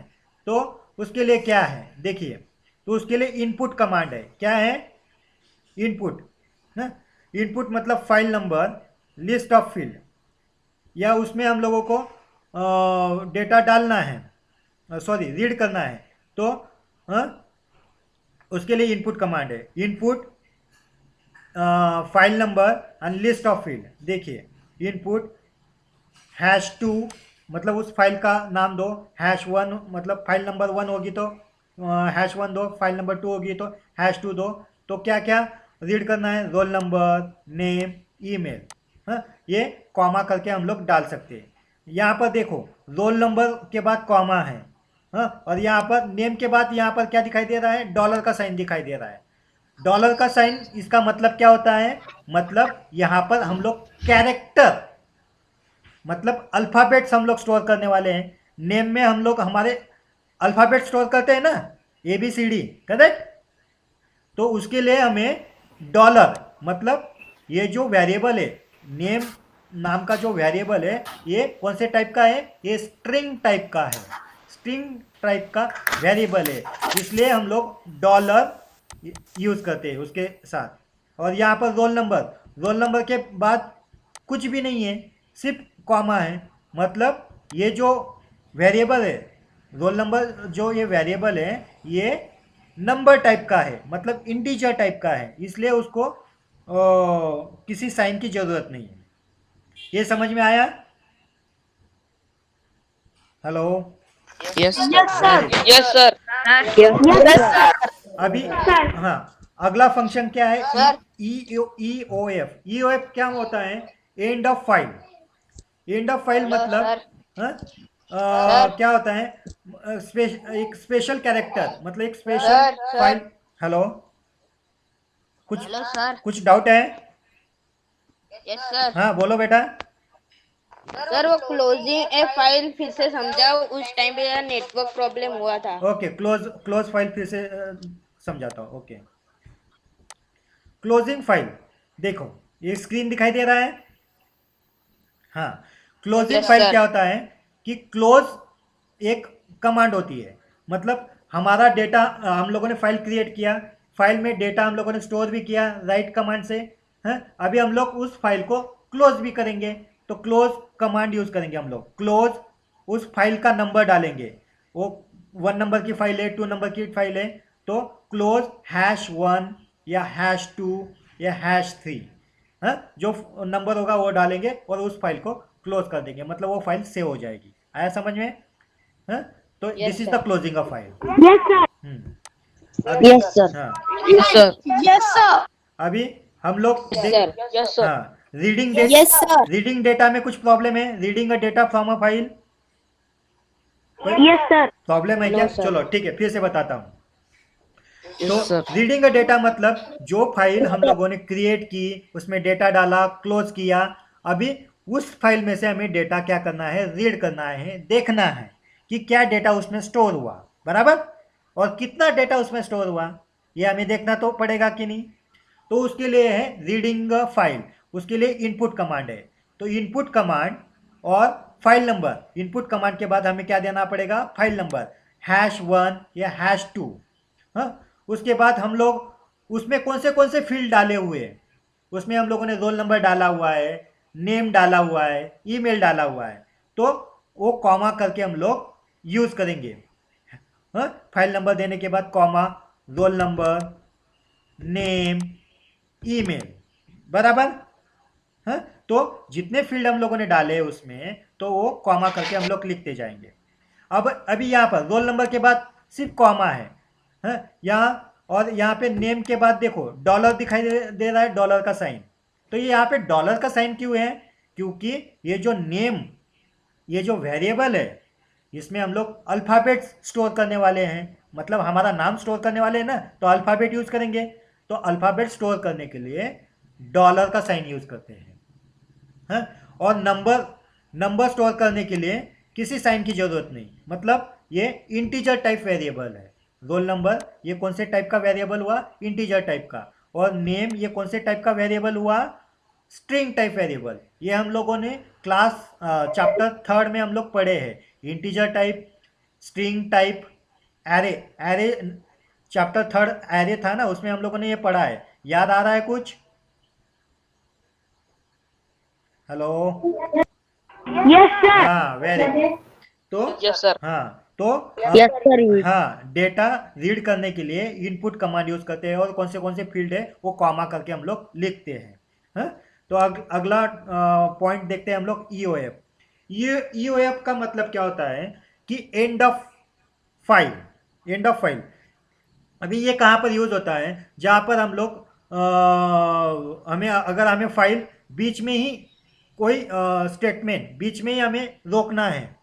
तो उसके लिए क्या है देखिए. तो उसके लिए इनपुट कमांड है. क्या है? इनपुट. इनपुट मतलब file number, list of field, या उसमें हम लोगों को डेटा डालना है, सॉरी रीड करना है. तो उसके लिए इनपुट कमांड है. Input file number and list of field. देखिए, इनपुट #2 मतलब उस फाइल का नाम दो. #1 मतलब फाइल नंबर 1 होगी तो #1 दो, फाइल नंबर 2 होगी तो #2 दो. तो क्या क्या रीड करना है? Roll number, name, email. हाँ, ये कॉमा करके हम लोग डाल सकते हैं. यहाँ पर देखो, रोल नंबर के बाद कॉमा है. हाँ, और यहाँ पर नेम के बाद यहाँ पर क्या दिखाई दे रहा है? डॉलर का साइन दिखाई दे रहा है. डॉलर का साइन, इसका मतलब क्या होता है? मतलब यहाँ पर हम लोग कैरेक्टर, मतलब अल्फ़ाबेट्स हम लोग स्टोर करने वाले हैं. नेम में हम लोग हमारे अल्फ़ाबेट स्टोर करते हैं ना, ABCD, करेक्ट. तो उसके लिए हमें डॉलर, मतलब ये जो वेरिएबल है, नेम नाम का जो वेरिएबल है, ये कौन से टाइप का है? ये स्ट्रिंग टाइप का है. स्ट्रिंग टाइप का वेरिएबल है, इसलिए हम लोग डॉलर यूज़ करते हैं उसके साथ. और यहाँ पर रोल नंबर के बाद कुछ भी नहीं है, सिर्फ कॉमा है. मतलब ये जो वेरिएबल है, रोल नंबर जो ये वेरिएबल है, ये नंबर टाइप का है, मतलब इंटीजर टाइप का है, इसलिए उसको किसी साइन की ज़रूरत नहीं है. ये समझ में आया? Hello. Yes, sir. Yes, sir. Yes, sir. Yes, sir. अभी Sir. हाँ, अगला फंक्शन क्या है? Sir. EOF. EOF क्या होता है? End of file. And of file मतलब हाँ, क्या होता है? एक स्पेशल कैरेक्टर, मतलब एक special Sir. File. Hello, Hello, sir. कुछ डाउट है? Yes, sir. हाँ बोलो बेटा. सर वो क्लोजिंग ए फाइल फिर से समझाओ, उस टाइम पे यार नेटवर्क प्रॉब्लम हुआ था. ओके, क्लोज फाइल फिर से समझाता हूँ. Okay, closing file. देखो, ये स्क्रीन दिखाई दे रहा है. हाँ, क्लोजिंग Yes, फाइल sir. क्या होता है कि क्लोज एक कमांड होती है. मतलब हमारा डेटा, हम लोगों ने फाइल क्रिएट किया, फाइल में डेटा हम लोगों ने स्टोर भी किया राइट कमांड से. अभी हम लोग उस फाइल को क्लोज भी करेंगे, तो क्लोज कमांड यूज करेंगे हम लोग. क्लोज, उस फाइल का नंबर डालेंगे. वो 1 नंबर की फाइल है, 2 नंबर की फाइल है, तो क्लोज #1 या #2 या #3, जो नंबर होगा वो डालेंगे और उस फाइल को क्लोज कर देंगे. मतलब वो फाइल सेव हो जाएगी. आया समझ में? तो Yes, this is sir. The closing of file. Yes, sir. Yes, sir. हाँ, Yes, sir. Yes, sir. अभी हम लोग Yes, sir. Yes, sir. हाँ, reading Yes, sir. Reading data में कुछ प्रॉब्लम है? Reading a data from a file Yes, sir. Problem है क्या? No, sir. चलो ठीक है, फिर से बताता हूँ. Yes, तो sir. रीडिंग अ डेटा मतलब जो फाइल हम लोगों ने क्रिएट की, उसमें डेटा डाला, क्लोज किया, अभी उस फाइल में से हमें डेटा क्या करना है? रीड करना है, देखना है कि क्या डेटा उसमें स्टोर हुआ, बराबर, और कितना डेटा उसमें स्टोर हुआ, ये हमें देखना तो पड़ेगा कि नहीं. तो उसके लिए है रीडिंग अ फाइल. उसके लिए इनपुट कमांड है. तो इनपुट कमांड और फाइल नंबर. इनपुट कमांड के बाद हमें क्या देना पड़ेगा? File number. #1 या #2। हाँ, उसके बाद हम लोग उसमें कौन से फील्ड डाले हुए हैं, उसमें हम लोगों ने रोल नंबर डाला हुआ है, नेम डाला हुआ है, ईमेल डाला हुआ है, तो वो कॉमा करके हम लोग यूज़ करेंगे। हाँ, फाइल नंबर देने के बाद comma, role number, name, email, बराबर। हाँ, तो जितने फील्ड हम लोगों ने डाले उसमें, तो वो कॉमा करके हम लोग लिखते जाएंगे। अब अभी यहाँ पर रोल नंबर के बाद सिर्फ कॉमा है। हाँ, यहाँ और यहाँ पे नेम के बाद देखो डॉलर दिखाई दे रहा है, डॉलर का साइन। तो ये यहाँ पे डॉलर का साइन क्यों है? क्योंकि ये जो नेम, ये जो वेरिएबल है, इसमें हम लोग अल्फ़ाबेट स्टोर करने वाले हैं, मतलब हमारा नाम स्टोर करने वाले हैं ना, तो अल्फ़ाबेट यूज़ करेंगे। तो अल्फ़ाबेट स्टोर करने के लिए डॉलर का साइन यूज़ करते हैं। हाँ, और नंबर स्टोर करने के लिए किसी साइन की ज़रूरत नहीं, मतलब ये इंटीजर टाइप वेरिएबल है। रोल नंबर ये कौन से टाइप का वेरिएबल हुआ? इंटीजर टाइप का। और नेम ये कौन से टाइप का वेरिएबल हुआ? String type variable. ये हम लोगों ने क्लास चैप्टर 3 में हम लोग पढ़े हैं, integer type, string type, array. Array chapter 3 array था ना, उसमें हम लोगों ने ये पढ़ा है। याद आ रहा है कुछ? हेलो? Yes, sir. हाँ, वेरी गुड। तो यस सर। हाँ, तो Yes, sir. हाँ, डेटा रीड करने के लिए इनपुट कमांड यूज करते हैं, और कौन से फील्ड है वो कॉमा करके हम लोग लिखते हैं। हाँ, तो अगला पॉइंट देखते हैं हम लोग, EOF। ये EOF का मतलब क्या होता है कि and of file. And of file अभी ये कहाँ पर यूज होता है? जहाँ पर हम लोग अगर हमें फाइल बीच में ही कोई स्टेटमेंट बीच में ही हमें रोकना है,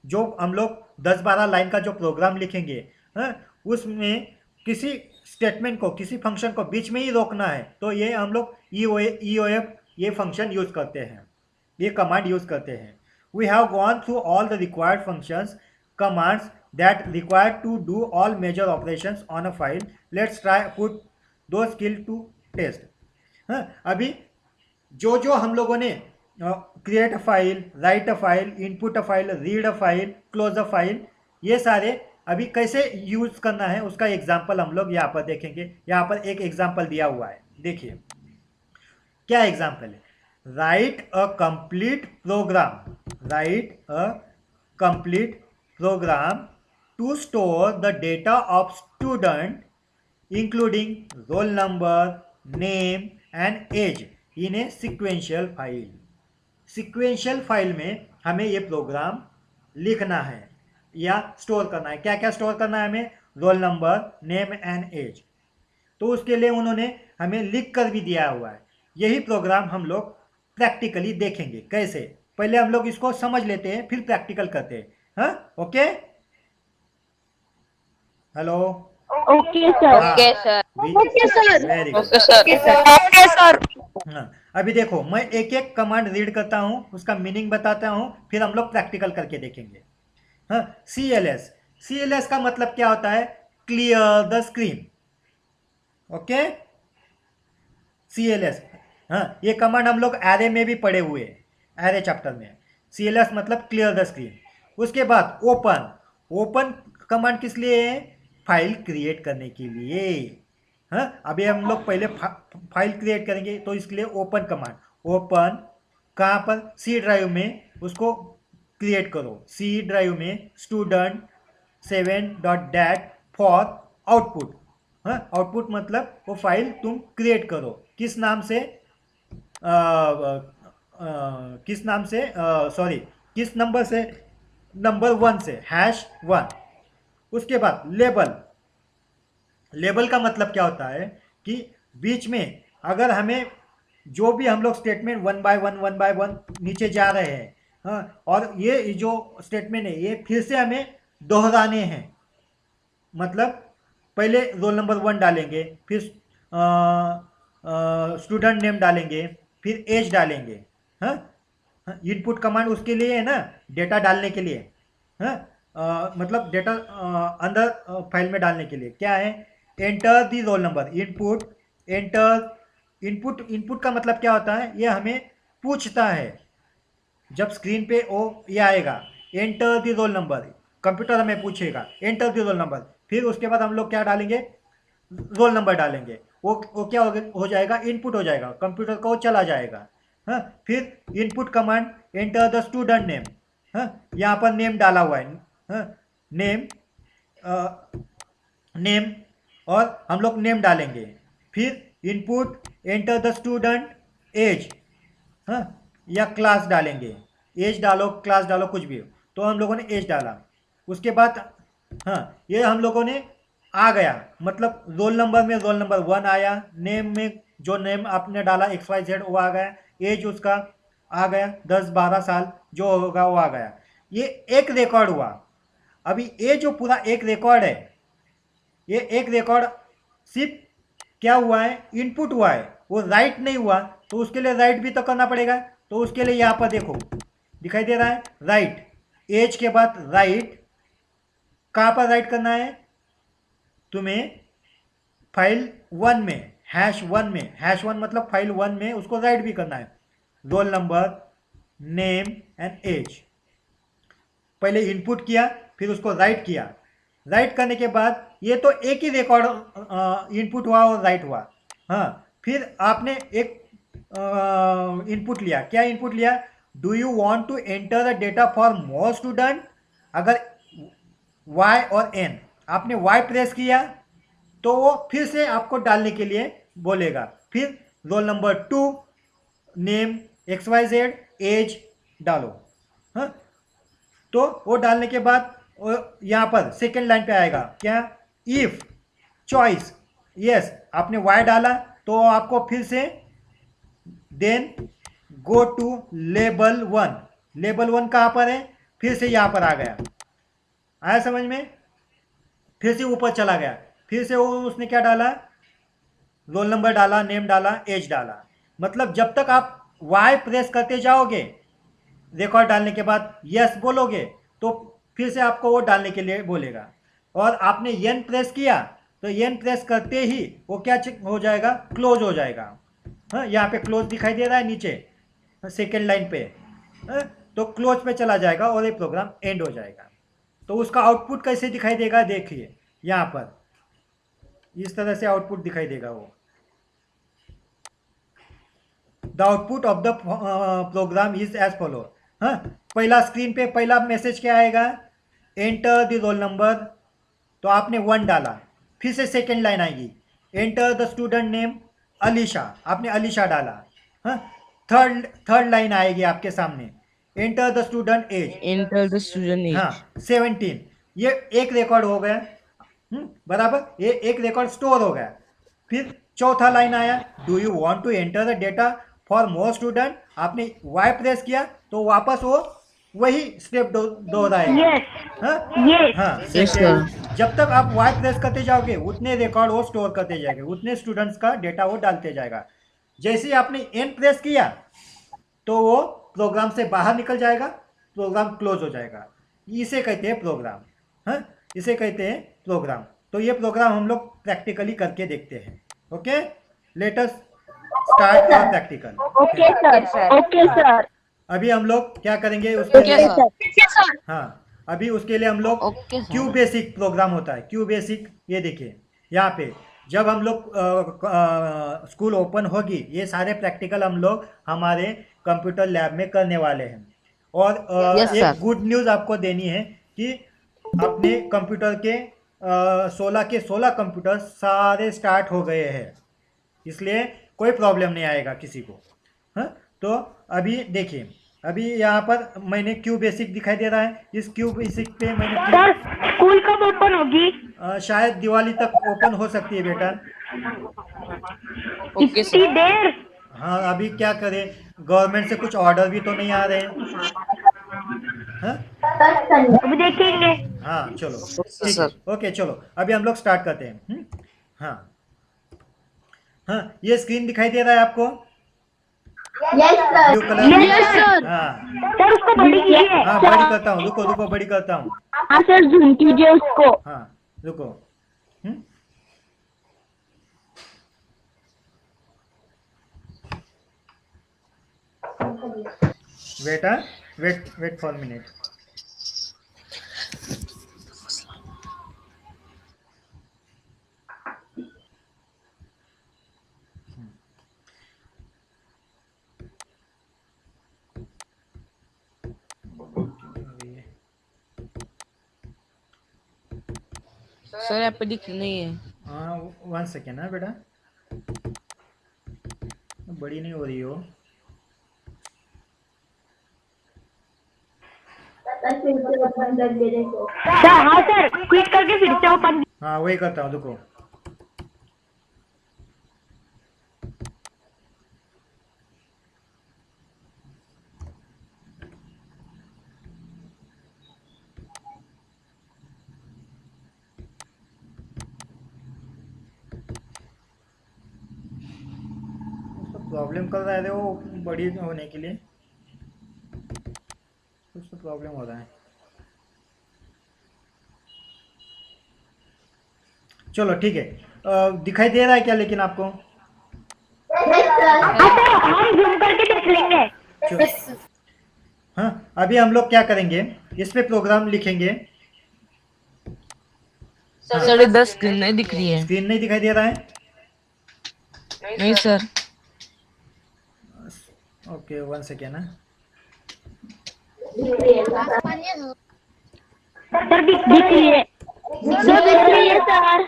जो हम लोग 10-12 लाइन का जो प्रोग्राम लिखेंगे, हाँ, उसमें किसी स्टेटमेंट को, किसी फंक्शन को बीच में ही रोकना है, तो ये हम लोग EOF ये फंक्शन यूज करते हैं, ये कमांड यूज करते हैं। We have gone through all the required functions, commands that required to do all major operations on a file. Let's try put those skill to test. हाँ, अभी जो हम लोगों ने create a file, right a file, input a file, read a file, close a file, ये सारे अभी कैसे यूज करना है उसका एग्जाम्पल हम लोग यहाँ पर देखेंगे। यहाँ पर एक एग्जाम्पल दिया हुआ है, देखिए क्या एग्जाम्पल है। Write a complete program, write a complete program to store the data of student including roll number, name and age in a sequential file. sequential file में हमें ये प्रोग्राम लिखना है या स्टोर करना है। क्या क्या स्टोर करना है हमें? Roll number, name and age. तो उसके लिए उन्होंने हमें लिख कर भी दिया हुआ है। यही प्रोग्राम हम लोग प्रैक्टिकली देखेंगे कैसे। पहले हम लोग इसको समझ लेते हैं, फिर प्रैक्टिकल करते हैं। हाँ, okay? Hello? Okay, sir. Okay sir. Okay, sir. Very good. Okay sir. Okay, sir. हाँ, अभी देखो मैं एक एक कमांड रीड करता हूँ, उसका मीनिंग बताता हूँ, फिर हम लोग प्रैक्टिकल करके देखेंगे। हाँ, CLS का मतलब क्या होता है? Clear the screen. Okay, CLS। हाँ, ये कमांड हम लोग एरे में भी पढ़े हुए हैं, एरे चैप्टर में। CLS मतलब क्लियर द स्क्रीन। उसके बाद ओपन कमांड किस लिए है? फाइल क्रिएट करने के लिए। हाँ, अभी हम लोग पहले फाइल क्रिएट करेंगे, तो इसके लिए ओपन कमांड। ओपन कहाँ पर? C ड्राइव में उसको क्रिएट करो। C ड्राइव में student 7.dat फॉर आउटपुट। हाँ, आउटपुट मतलब वो फाइल तुम क्रिएट करो, किस नाम से? किस नंबर से? नंबर 1 से, #1। उसके बाद लेबल का मतलब क्या होता है कि बीच में अगर हमें जो भी हम लोग स्टेटमेंट 1 बाय 1 नीचे जा रहे हैं, हाँ, और ये जो स्टेटमेंट है ये फिर से हमें दोहराने हैं, मतलब पहले रोल नंबर 1 डालेंगे, फिर स्टूडेंट नेम डालेंगे, फिर एज डालेंगे। हाँ, इनपुट कमांड उसके लिए है ना, डेटा डालने के लिए। हाँ, मतलब डेटा अंदर फाइल में डालने के लिए क्या है? Enter the roll number. Input का मतलब क्या होता है? ये हमें पूछता है, जब स्क्रीन पे ये आएगा enter the roll number, computer हमें पूछेगा एंटर द रोल नंबर, फिर उसके बाद हम लोग क्या डालेंगे, रोल नंबर डालेंगे, वो क्या हो जाएगा, इनपुट हो जाएगा, कंप्यूटर का वो चला जाएगा। हाँ, फिर input command enter the student name. हाँ, यहाँ पर नेम डाला हुआ है। हाँ, नेम नेम और हम लोग नेम डालेंगे, फिर input enter the student age. हाँ, या क्लास डालेंगे, एज डालो क्लास डालो कुछ भी, तो हम लोगों ने एज डाला। उसके बाद हाँ, ये हम लोगों ने आ गया, मतलब रोल नंबर में रोल नंबर 1 आया, नेम में जो नेम आपने डाला XYZ वो आ गया, एज उसका आ गया 10-12 साल जो होगा वो आ गया। ये एक रिकॉर्ड हुआ। अभी ये जो पूरा एक रिकॉर्ड है, ये एक रिकॉर्ड सिर्फ क्या हुआ है, इनपुट हुआ है, वो राइट नहीं हुआ, तो उसके लिए राइट भी तो करना पड़ेगा। तो उसके लिए यहाँ पर देखो दिखाई दे रहा है राइट, एज के बाद राइट, कहाँ पर राइट करना है तुम्हें, फाइल 1 में, #1 में, #1 मतलब फाइल 1 में उसको राइट भी करना है, roll number name and age. पहले इनपुट किया फिर उसको राइट किया, राइट करने के बाद ये तो एक ही रिकॉर्ड इनपुट हुआ और राइट हुआ। हाँ, फिर आपने एक इनपुट लिया, क्या इनपुट लिया, do you want to enter the data for more student. अगर Y और N आपने Y प्रेस किया तो वो फिर से आपको डालने के लिए बोलेगा, फिर roll number 2 name XYZ age डालो। हाँ, तो वो डालने के बाद यहाँ पर सेकेंड लाइन पे आएगा क्या, इफ चॉइस यस, आपने Y डाला तो आपको फिर से then go to label 1, label 1 कहाँ पर है, फिर से यहाँ पर आ गया, आया समझ में, फिर से ऊपर चला गया, फिर से वो उसने क्या डाला, रोल नंबर डाला, नेम डाला, एज डाला। मतलब जब तक आप Y प्रेस करते जाओगे रिकॉर्ड डालने के बाद यस बोलोगे तो फिर से आपको वो डालने के लिए बोलेगा, और आपने N प्रेस किया तो N प्रेस करते ही वो क्या हो जाएगा, क्लोज हो जाएगा। हाँ, यहाँ पे क्लोज दिखाई दे रहा है नीचे सेकेंड लाइन पे। हाँ, तो क्लोज पे चला जाएगा और ये प्रोग्राम एंड हो जाएगा। तो उसका आउटपुट कैसे दिखाई देगा, देखिए यहाँ पर इस तरह से आउटपुट दिखाई देगा वो, the output of the program is as follow. हाँ, पहला स्क्रीन पे पहला मैसेज क्या आएगा, एंटर द रोल नंबर, तो आपने 1 डाला, फिर से सेकेंड लाइन आएगी, enter the student name Alisha, आपने अलीशा डाला। हाँ, थर्ड लाइन आएगी आपके सामने, enter the student age, Enter the student age. हाँ 17। ये एक रिकॉर्ड हो गया, बराबर, ये एक रिकॉर्ड स्टोर हो गया। फिर चौथा लाइन आया, do you want to enter the data for more student, आपने Y प्रेस किया तो वापस वो वही स्टेप दोहराएगा। यस हाँ यस हाँ, Yes, sir. जब तक आप Y प्रेस करते जाओगे उतने रिकॉर्ड वो स्टोर करते जाएंगे, उतने स्टूडेंट्स का डेटा वो डालते जाएगा। जैसे ही आपने N प्रेस किया तो वो प्रोग्राम से बाहर निकल जाएगा, प्रोग्राम क्लोज हो जाएगा। इसे कहते हैं प्रोग्राम। हाँ, इसे कहते हैं प्रोग्राम। तो ये प्रोग्राम हम लोग प्रैक्टिकली करके देखते हैं। Okay, let us start our practical. Okay sir, okay sir, अभी हम लोग क्या करेंगे उसके Okay, लिए, sir. हाँ अभी उसके लिए हम लोग Okay, sir. Q basic programme होता है, क्यू बेसिक। ये देखिए यहाँ पे जब हम लोग स्कूल ओपन होगी ये सारे प्रैक्टिकल हम लोग हमारे कंप्यूटर लैब में करने वाले हैं। और Yes, एक sir. गुड न्यूज़ आपको देनी है कि अपने कंप्यूटर के 16 के 16 कंप्यूटर सारे स्टार्ट हो गए हैं, इसलिए कोई प्रॉब्लम नहीं आएगा किसी को। हाँ, तो अभी देखिए, अभी यहाँ पर मैंने क्यू बेसिक दिखाई दे रहा है, इस क्यू बेसिक पे मैंने सर स्कूल कब ओपन होगी? शायद दिवाली तक ओपन हो सकती है बेटा। Okay, sir. इतनी देर? हाँ, अभी क्या करें, गवर्नमेंट से कुछ ऑर्डर भी तो नहीं आ रहे हैं। हाँ अभी देखेंगे। हाँ चलो Okay, ठीक है, sir. ओके चलो अभी हम लोग स्टार्ट करते हैं। हाँ हाँ, ये स्क्रीन दिखाई दे रहा है आपको, ब्लू कलर। Yes, sir. हाँ सर उसको बड़ी कीजिए। हाँ, बड़ी करता हूँ, रुको रुको, बड़ी करता हूँ। हाँ सर, जूम कीजिए उसको। हाँ रुको। बेटा वेट फॉर मिनट। सर यहाँ पे दिख नहीं है। हाँ 1 सेकेंड है बेटा, बड़ी नहीं हो रही हो। सर हाँ सर, क्लिक करके फिर से ओपन। हाँ वही करता हूँ, रुको। प्रॉब्लम कर रहा है वो बड़ी होने के लिए, कुछ तो प्रॉब्लम हो रहा है। चलो ठीक है, दिखाई दे रहा है क्या लेकिन आपको? हाँ सर, हम जूम करके देख लेंगे। चलो। हाँ अभी हम लोग क्या करेंगे, इस पे प्रोग्राम लिखेंगे। सर इधर स्क्रीन नहीं दिख रही है। स्क्रीन नहीं दिखाई दे रहा है? नहीं सर। ओके 1 सेकेंड है। सर दिख रही है, सर दिख रही है सर,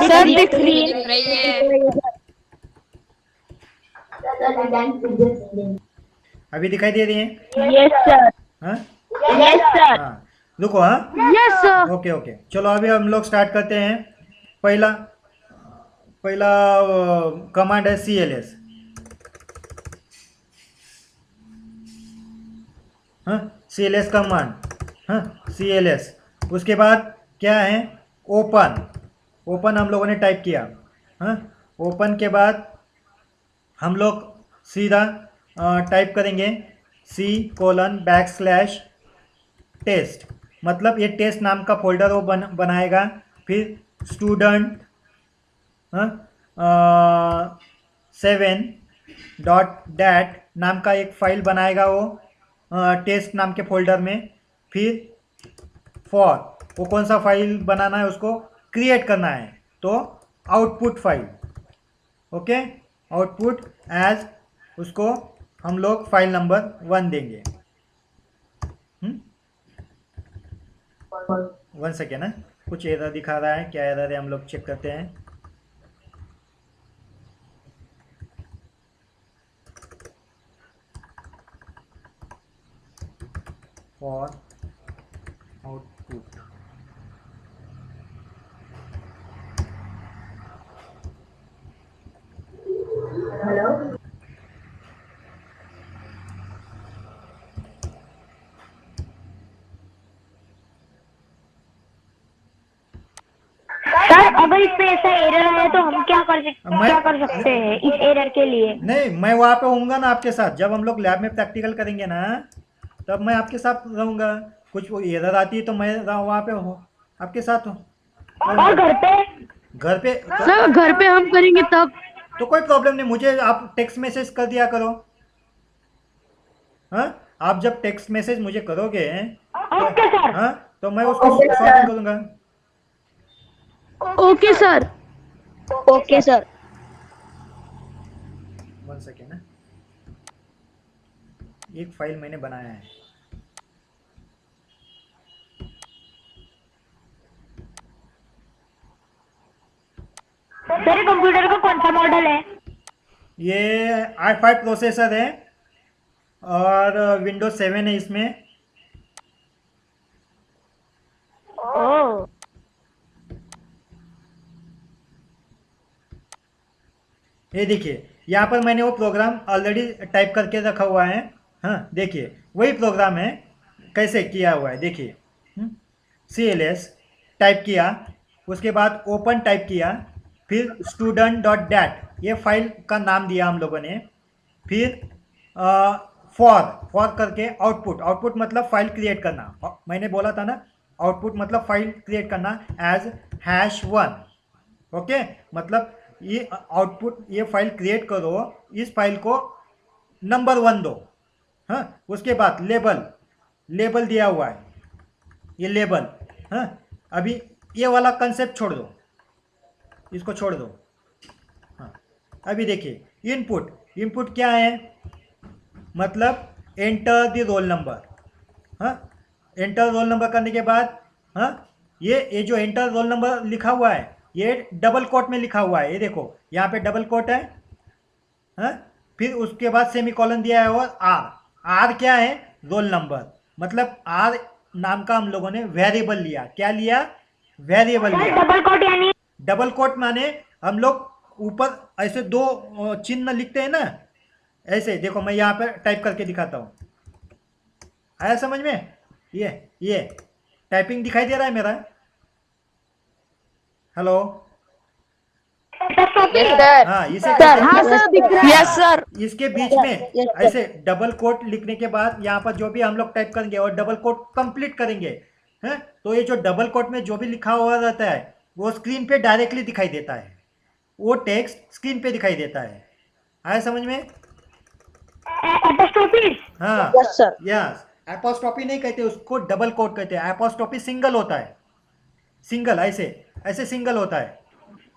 सर दिख रही है। दिख रही है। अभी दिखाई दे रही है? यस सर, हाँ यस सर, हाँ, रुको। हाँ यस सर। ओके ओके, चलो अभी हम लोग स्टार्ट करते हैं। पहला पहला कमांड है CLS। हाँ CLS कमांड, हाँ CLS। उसके बाद क्या है, ओपन। ओपन हम लोगों ने टाइप किया। हाँ ओपन के बाद हम लोग सीधा टाइप करेंगे C:\टेस्ट, मतलब ये टेस्ट नाम का फोल्डर वो बनाएगा। फिर स्टूडेंट 7.dat नाम का एक फाइल बनाएगा वो टेस्ट नाम के फोल्डर में। फिर फॉर, वो कौन सा फाइल बनाना है उसको क्रिएट करना है, तो output file. Okay, output as, उसको हम लोग फाइल नंबर 1 देंगे। 1 सेकेंड है, कुछ एरर दिखा रहा है, क्या एरर है हम लोग चेक करते हैं। फॉर आउटपुट, सर अगर इस पे ऐसा एरर है तो हम क्या कर सकते हैं इस एरर के लिए? नहीं, मैं वहाँ पे होऊंगा ना आपके साथ, जब हम लोग लैब में प्रैक्टिकल करेंगे ना, तब मैं आपके साथ रहूंगा। कुछ एरर आती है तो मैं वहाँ पे हो आपके साथ हूँ। और घर पे? घर पे सर घर पे हम करेंगे तब? तो कोई प्रॉब्लम नहीं, मुझे आप टेक्स्ट मैसेज कर दिया करो। हाँ आप जब टेक्स्ट मैसेज मुझे करोगे ओके सर, हाँ, तो मैं उसको सॉल्व करूंगा। Okay sir, okay sir. 1 second है, एक फाइल मैंने बनाया है। सर कंप्यूटर का कौन सा मॉडल है? ये i5 प्रोसेसर है और विंडोज 7 है इसमें। ओह, ये देखिए, यहाँ पर मैंने वो प्रोग्राम ऑलरेडी टाइप करके रखा हुआ है। हाँ देखिए, वही प्रोग्राम है, कैसे किया हुआ है देखिए। CLS टाइप किया, उसके बाद ओपन टाइप किया, फिर student.dat ये फाइल का नाम दिया हम लोगों ने। फिर फॉर करके आउटपुट, आउटपुट मतलब फाइल क्रिएट करना। मैंने बोला था ना, आउटपुट मतलब फाइल क्रिएट करना एज #1। ओके, मतलब ये आउटपुट, ये फाइल क्रिएट करो, इस फाइल को नंबर 1 दो। हाँ उसके बाद लेबल, लेबल दिया हुआ है, ये लेबल। हाँ अभी ये वाला कंसेप्ट छोड़ दो, इसको छोड़ दो। हाँ अभी देखिए इनपुट, इनपुट क्या है, मतलब एंटर द रोल नंबर। हाँ एंटर रोल नंबर करने के बाद हाँ ये जो एंटर रोल नंबर लिखा हुआ है ये डबल कोट में लिखा हुआ है, ये देखो यहाँ पे डबल कोट है, हाँ? फिर उसके बाद सेमीकोलन दिया है और आर। आर क्या है? Roll number. मतलब आर नाम का हम लोगों ने वेरिएबल लिया। क्या लिया? वेरिएबल सर लिया। डबल कोट यानी डबल कोट माने हम लोग ऊपर ऐसे दो चिन्ह लिखते हैं ना, ऐसे देखो मैं यहाँ पे टाइप करके दिखाता हूँ। आया समझ में? ये टाइपिंग दिखाई दे रहा है मेरा? हेलो? Yes sir. हाँ, इसे हाँ सर दिख रहा है। Yes sir. इसके बीच में ऐसे डबल कोट लिखने के बाद यहाँ पर जो भी हम लोग टाइप करेंगे और डबल कोट कंप्लीट करेंगे, हैं? तो ये जो डबल कोट में जो भी लिखा हुआ रहता है वो स्क्रीन पे डायरेक्टली दिखाई देता है, वो टेक्स्ट स्क्रीन पे दिखाई देता है। आया समझ में? एपोस्ट्रोफी। हाँ यस सर। यस। एपोस्ट्रोफी नहीं कहते उसको, डबल कोट कहते हैं। एपोस्ट्रोफी सिंगल होता है, सिंगल ऐसे सिंगल होता है,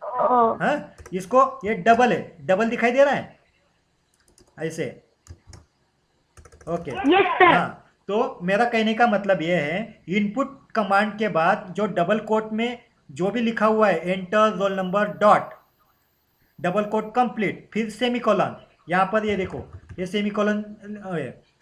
हाँ? इसको ये डबल है, डबल दिखाई दे रहा है ऐसे। Okay yes sir. हाँ, तो मेरा कहने का मतलब ये है इनपुट कमांड के बाद जो डबल कोट में जो भी लिखा हुआ है enter roll number dot double quote complete, फिर सेमीकोलन। यहाँ पर ये देखो ये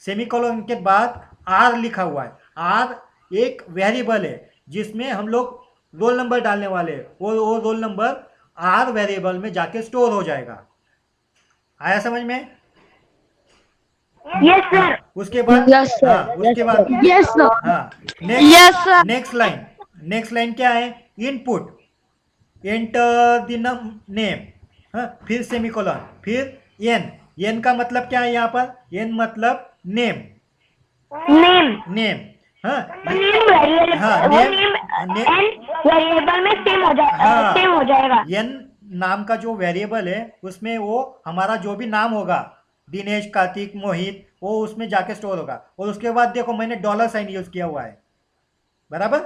सेमीकोलन के बाद आर लिखा हुआ है। आर एक वेरिएबल है जिसमें हम लोग रोल नंबर डालने वाले हैं, वो रोल नंबर आर वेरिएबल में जाके स्टोर हो जाएगा। आया समझ में? Yes sir. उसके बाद Yes, sir. हाँ, उसके बाद यस सर। हाँ, Yes, sir. नेक्स्ट लाइन क्या है? इनपुट एंटर द नेम, हाँ, फिर सेमीकोलन, फिर एन का मतलब क्या है यहाँ पर? एन मतलब नेम, नेम हाँ, वेरिएबल हाँ, वो name- name name- and variable में सेम हो जाएगा, हाँ। सेम हो जाएगा। एन नाम का जो वेरिएबल है उसमें वो हमारा जो भी नाम होगा, दिनेश, कार्तिक, मोहित, वो उसमें जाके स्टोर होगा। और उसके बाद देखो मैंने डॉलर साइन यूज किया हुआ है, बराबर?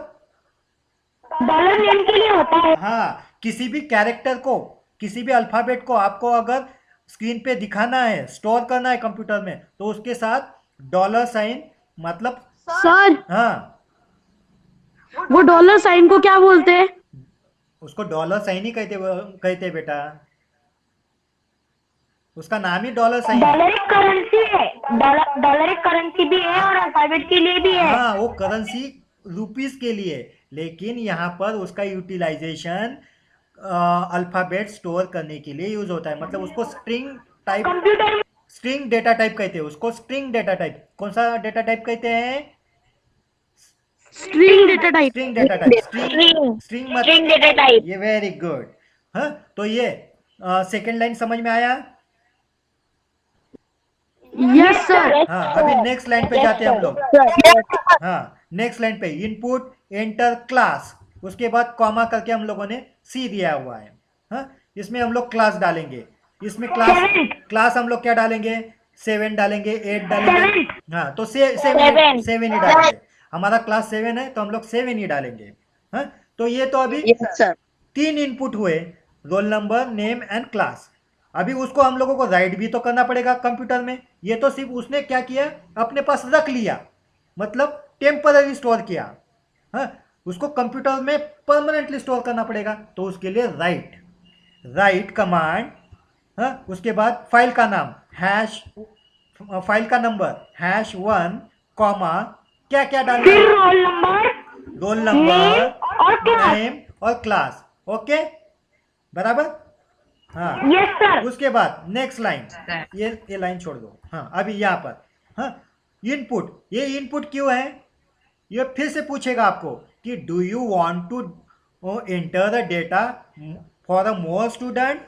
डॉलर नेम के लिए होता है। हाँ, किसी भी कैरेक्टर को, किसी भी अल्फाबेट को आपको अगर स्क्रीन पे दिखाना है, स्टोर करना है कंप्यूटर में, तो उसके साथ डॉलर साइन मतलब सर हाँ, वो डॉलर साइन को क्या बोलते हैं? उसको डॉलर साइन ही कहते बेटा, उसका नाम ही डॉलर साइन है। डॉलर एक करेंसी है, डॉलर एक करेंसी भी है और अल्फाबेट के लिए भी है। हाँ, वो करेंसी रुपीस के लिए, लेकिन यहाँ पर उसका यूटिलाइजेशन अल्फाबेट स्टोर करने के लिए यूज होता है। मतलब उसको स्ट्रिंग टाइप, कंप्यूटर में स्ट्रिंग डेटा टाइप कहते हैं उसको। स्ट्रिंग डेटा टाइप, कौन सा डेटा टाइप कहते हैं? String data type. String data type. String string data type. ये वेरी गुड। हाँ, तो ये सेकेंड लाइन समझ में आया? Yes sir. हाँ, अभी नेक्स्ट लाइन पे जाते हैं हम लोग। हाँ, नेक्स्ट लाइन पे इनपुट एंटर क्लास, उसके बाद कॉमा करके हम लोगों ने सी दिया हुआ है। हाँ, इसमें हम लोग क्लास डालेंगे। इसमें क्लास हम लोग क्या डालेंगे? 7 डालेंगे, 8 डालेंगे। हाँ, तो 7 ही डालेंगे। हमारा क्लास 7 है तो हम लोग 7 ही डालेंगे। हाँ, तो ये तो अभी यस सर। 3 इनपुट हुए, role number, name and class. अभी उसको हम लोगों को राइट भी तो करना पड़ेगा कंप्यूटर में। ये तो सिर्फ उसने क्या किया, अपने पास रख लिया, मतलब टेम्पररी स्टोर किया। हाँ, उसको कंप्यूटर में परमानेंटली स्टोर करना पड़ेगा, तो उसके लिए राइट कमांड। हाँ, उसके बाद फाइल का नाम फाइल का नंबर #1 कॉमा क्या क्या डालना फिर है? रोल नंबर और क्लास। नेम और क्लास। ओके, बराबर? हाँ, यस सर। उसके बाद नेक्स्ट लाइन, ये लाइन छोड़ दो। हाँ, अभी यहाँ पर हाँ, इनपुट। ये इनपुट क्यों है? ये फिर से पूछेगा आपको कि do you want to enter the data for a more student.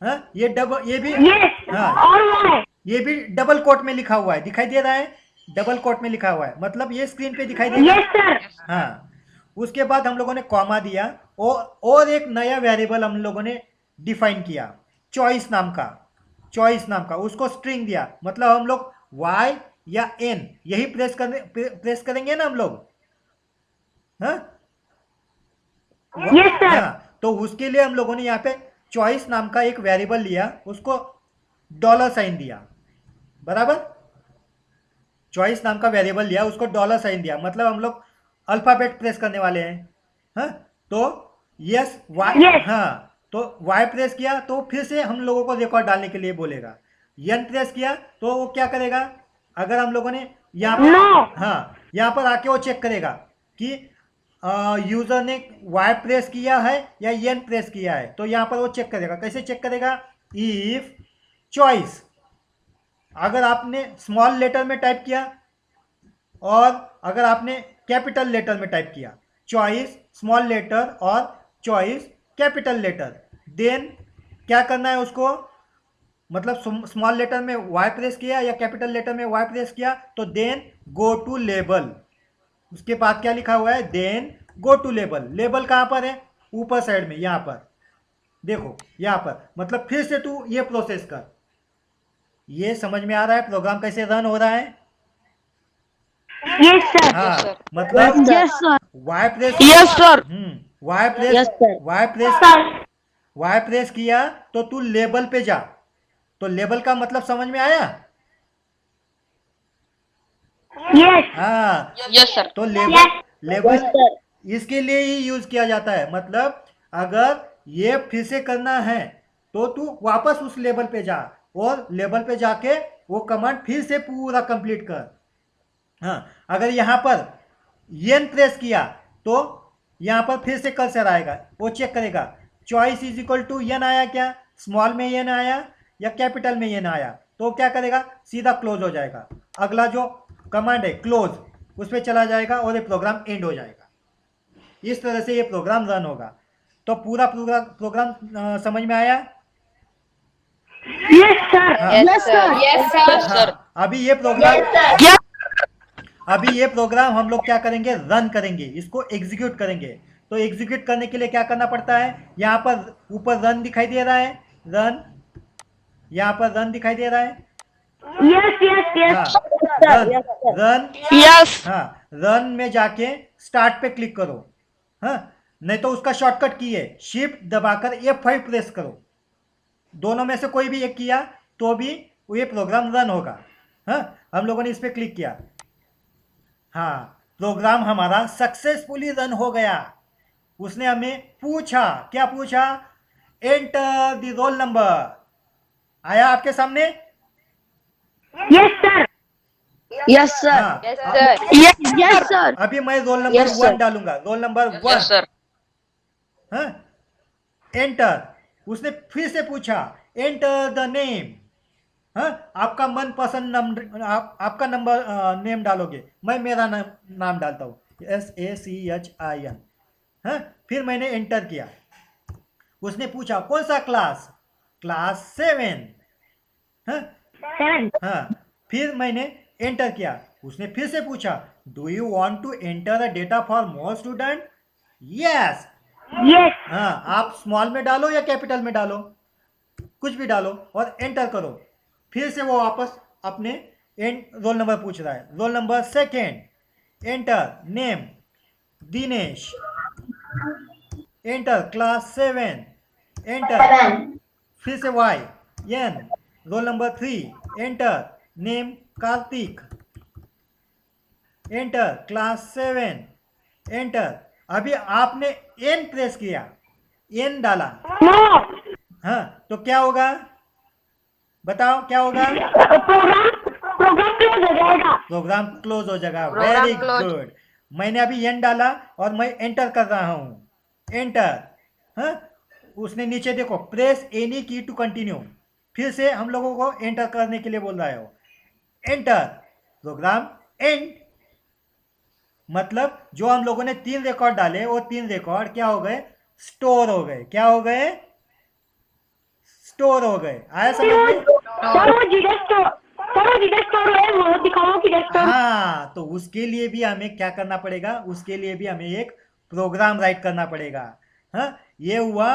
हाँ, ये भी यस हाँ, और वाई। ये भी डबल कोट में लिखा हुआ है, दिखाई दे रहा है? डबल कोट में लिखा हुआ है, मतलब ये स्क्रीन पे दिखाई दे रहा है। Yes sir. हाँ, उसके बाद हम लोगों ने कॉमा दिया और एक नया वेरिएबल हम लोगों ने डिफाइन किया, चॉइस नाम का। उसको स्ट्रिंग दिया, मतलब हम लोग y या n यही प्रेस करेंगे ना हम लोग। हाँ, यस सर। हाँ, तो उसके लिए हम लोगों ने यहाँ पे चॉइस नाम का एक वेरिएबल लिया, उसको डॉलर साइन दिया, बराबर? चॉइस नाम का वेरिएबल लिया, उसको डॉलर साइन दिया, मतलब हम लोग अल्फाबेट प्रेस करने वाले हैं। हाँ, तो यस वाई, Yes. हाँ, तो वाई प्रेस किया तो फिर से हम लोगों को रिकॉर्ड डालने के लिए बोलेगा। एन प्रेस किया तो वो क्या करेगा, अगर हम लोगों ने यहाँ पर No. हाँ यहाँ पर आके वो चेक करेगा कि यूजर ने वाई प्रेस किया है या एन प्रेस किया है, तो यहाँ पर वो चेक करेगा। कैसे चेक करेगा, इफ चॉइस, अगर आपने स्मॉल लेटर में टाइप किया और अगर आपने कैपिटल लेटर में टाइप किया, चॉइस स्मॉल लेटर और चॉइस कैपिटल लेटर, देन क्या करना है उसको, मतलब स्मॉल लेटर में वाई प्रेस किया या कैपिटल लेटर में वाई प्रेस किया तो देन गो टू लेबल, उसके बाद क्या लिखा हुआ है, then go to label. Label कहाँ पर है, ऊपर साइड में, यहाँ पर देखो, यहाँ पर, मतलब फिर से तू ये प्रोसेस कर। ये समझ में आ रहा है प्रोग्राम कैसे रन हो रहा है? Yes, sir. हाँ, मतलब Yes, sir. Y press, Yes, sir. Y press, Yes, sir. Y press, Sir. Y press किया तो तू लेबल पे जा। तो लेबल का मतलब समझ में आया? Yes. हाँ, Yes, sir. तो लेबल, Yes. लेबल इसके लिए ही यूज किया जाता है। मतलब अगर ये फिर से करना है तो तू वापस उस लेबल पे जा और लेबल पे जाके वो कमांड फिर से पूरा कंप्लीट कर। हाँ, अगर यहाँ पर एन प्रेस किया तो यहाँ पर फिर से कर्सर आएगा, वो चेक करेगा choice is equal to N आया क्या, स्मॉल में एन आया या कैपिटल में एन आया, तो क्या करेगा, सीधा क्लोज हो जाएगा। अगला जो कमांड है क्लोज, उस पर चला जाएगा और ये प्रोग्राम एंड हो जाएगा। इस तरह से ये प्रोग्राम रन होगा। तो पूरा प्रोग्राम समझ में आया? Yes, sir. Yes, sir. Yes, sir. हाँ, अभी ये प्रोग्राम हम लोग क्या करेंगे, रन करेंगे, इसको एग्जीक्यूट करेंगे। तो एग्जीक्यूट करने के लिए क्या करना पड़ता है, यहाँ पर ऊपर रन दिखाई दे रहा है, रन, यहाँ पर रन दिखाई दे रहा है, Yes, yes, yes. हाँ, रन, Yes. हाँ, रन में जाके स्टार्ट पे क्लिक करो। हाँ, नहीं तो उसका शॉर्टकट की है, शिफ्ट दबाकर F5 प्रेस करो। दोनों में से कोई भी एक किया तो भी ये प्रोग्राम रन होगा। हाँ, हम लोगों ने इस पर क्लिक किया, हाँ, प्रोग्राम हमारा सक्सेसफुली रन हो गया। उसने हमें पूछा, क्या पूछा, एंटर द रोल नंबर, आया आपके सामने? Yes, sir. Yes, sir. हाँ, Yes, sir. Yes, yes, sir. अभी मैं रोल नंबर Yes, sir. 1 डालूंगा, रोल नंबर 1। Yes, sir. हाँ, एंटर। उसने फिर से पूछा एंटर द नेम, हाँ, आपका मनपसंद आपका नंबर नेम डालोगे। मैं मेरा नाम डालता हूँ, SACHIN। हाँ, फिर मैंने एंटर किया। उसने पूछा कौन सा क्लास, क्लास 7। हाँ, 7. हाँ, फिर मैंने एंटर किया। उसने फिर से पूछा do you want to enter a data for more student, yes. Yes. हाँ, आप स्मॉल में डालो या कैपिटल में डालो, कुछ भी डालो और एंटर करो। फिर से वो वापस अपने रोल नंबर पूछ रहा है, roll number 2, enter name Dinesh, enter class 7, enter फिर से YN, role number 3, enter name Kartik, enter class 7, enter. अभी आपने N प्रेस किया, N डाला, No. हाँ, तो क्या होगा, बताओ क्या होगा, प्रोग्राम क्लोज हो जाएगा. प्रोग्राम क्लोज हो जाएगा। Program very close. गुड। मैंने अभी N डाला और मैं एंटर कर रहा हूँ, एंटर। हाँ, उसने नीचे देखो प्रेस एनी की टू कंटिन्यू, फिर से हम लोगों को एंटर करने के लिए बोल रहा है वो, एंटर, प्रोग्राम एंड। मतलब जो हम लोगों ने 3 रिकॉर्ड डाले वो 3 रिकॉर्ड क्या हो गए, स्टोर हो गए। क्या हो गए, स्टोर हो गए। आया समझ में? सर वो जीडा स्टोर है, वो दिखाओ कि स्टोर. हाँ, तो उसके लिए भी हमें क्या करना पड़ेगा, उसके लिए भी हमें एक प्रोग्राम राइट करना पड़ेगा। हाँ, ये हुआ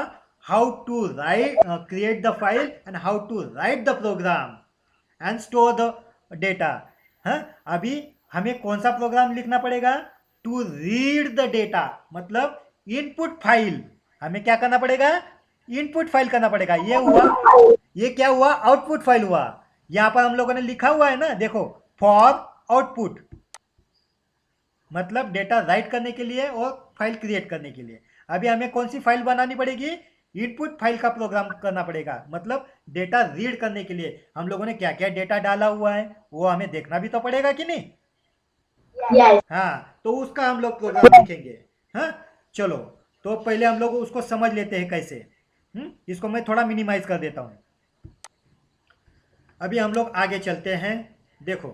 how to write create the file and how to write the program and store the data. हाँ, अभी हमें कौन सा प्रोग्राम लिखना पड़ेगा, टू रीड द डेटा, मतलब इनपुट फाइल। हमें क्या करना पड़ेगा, इनपुट फाइल करना पड़ेगा। ये हुआ, ये क्या हुआ, आउटपुट फाइल हुआ। यहां पर हम लोगों ने लिखा हुआ है ना, देखो, फॉर आउटपुट, मतलब डेटा राइट करने के लिए और फाइल क्रिएट करने के लिए। अभी हमें कौन सी फाइल बनानी पड़ेगी? इनपुट फाइल का प्रोग्राम करना पड़ेगा, मतलब डेटा रीड करने के लिए हम लोगों ने क्या क्या डेटा डाला हुआ है वो हमें देखना भी तो पड़ेगा कि नहीं? हाँ, तो उसका हम लोग प्रोग्राम लिखेंगे। हाँ, चलो तो पहले हम लोग उसको समझ लेते हैं कैसे। इसको मैं थोड़ा मिनिमाइज कर देता हूँ। अभी हम लोग आगे चलते हैं। देखो,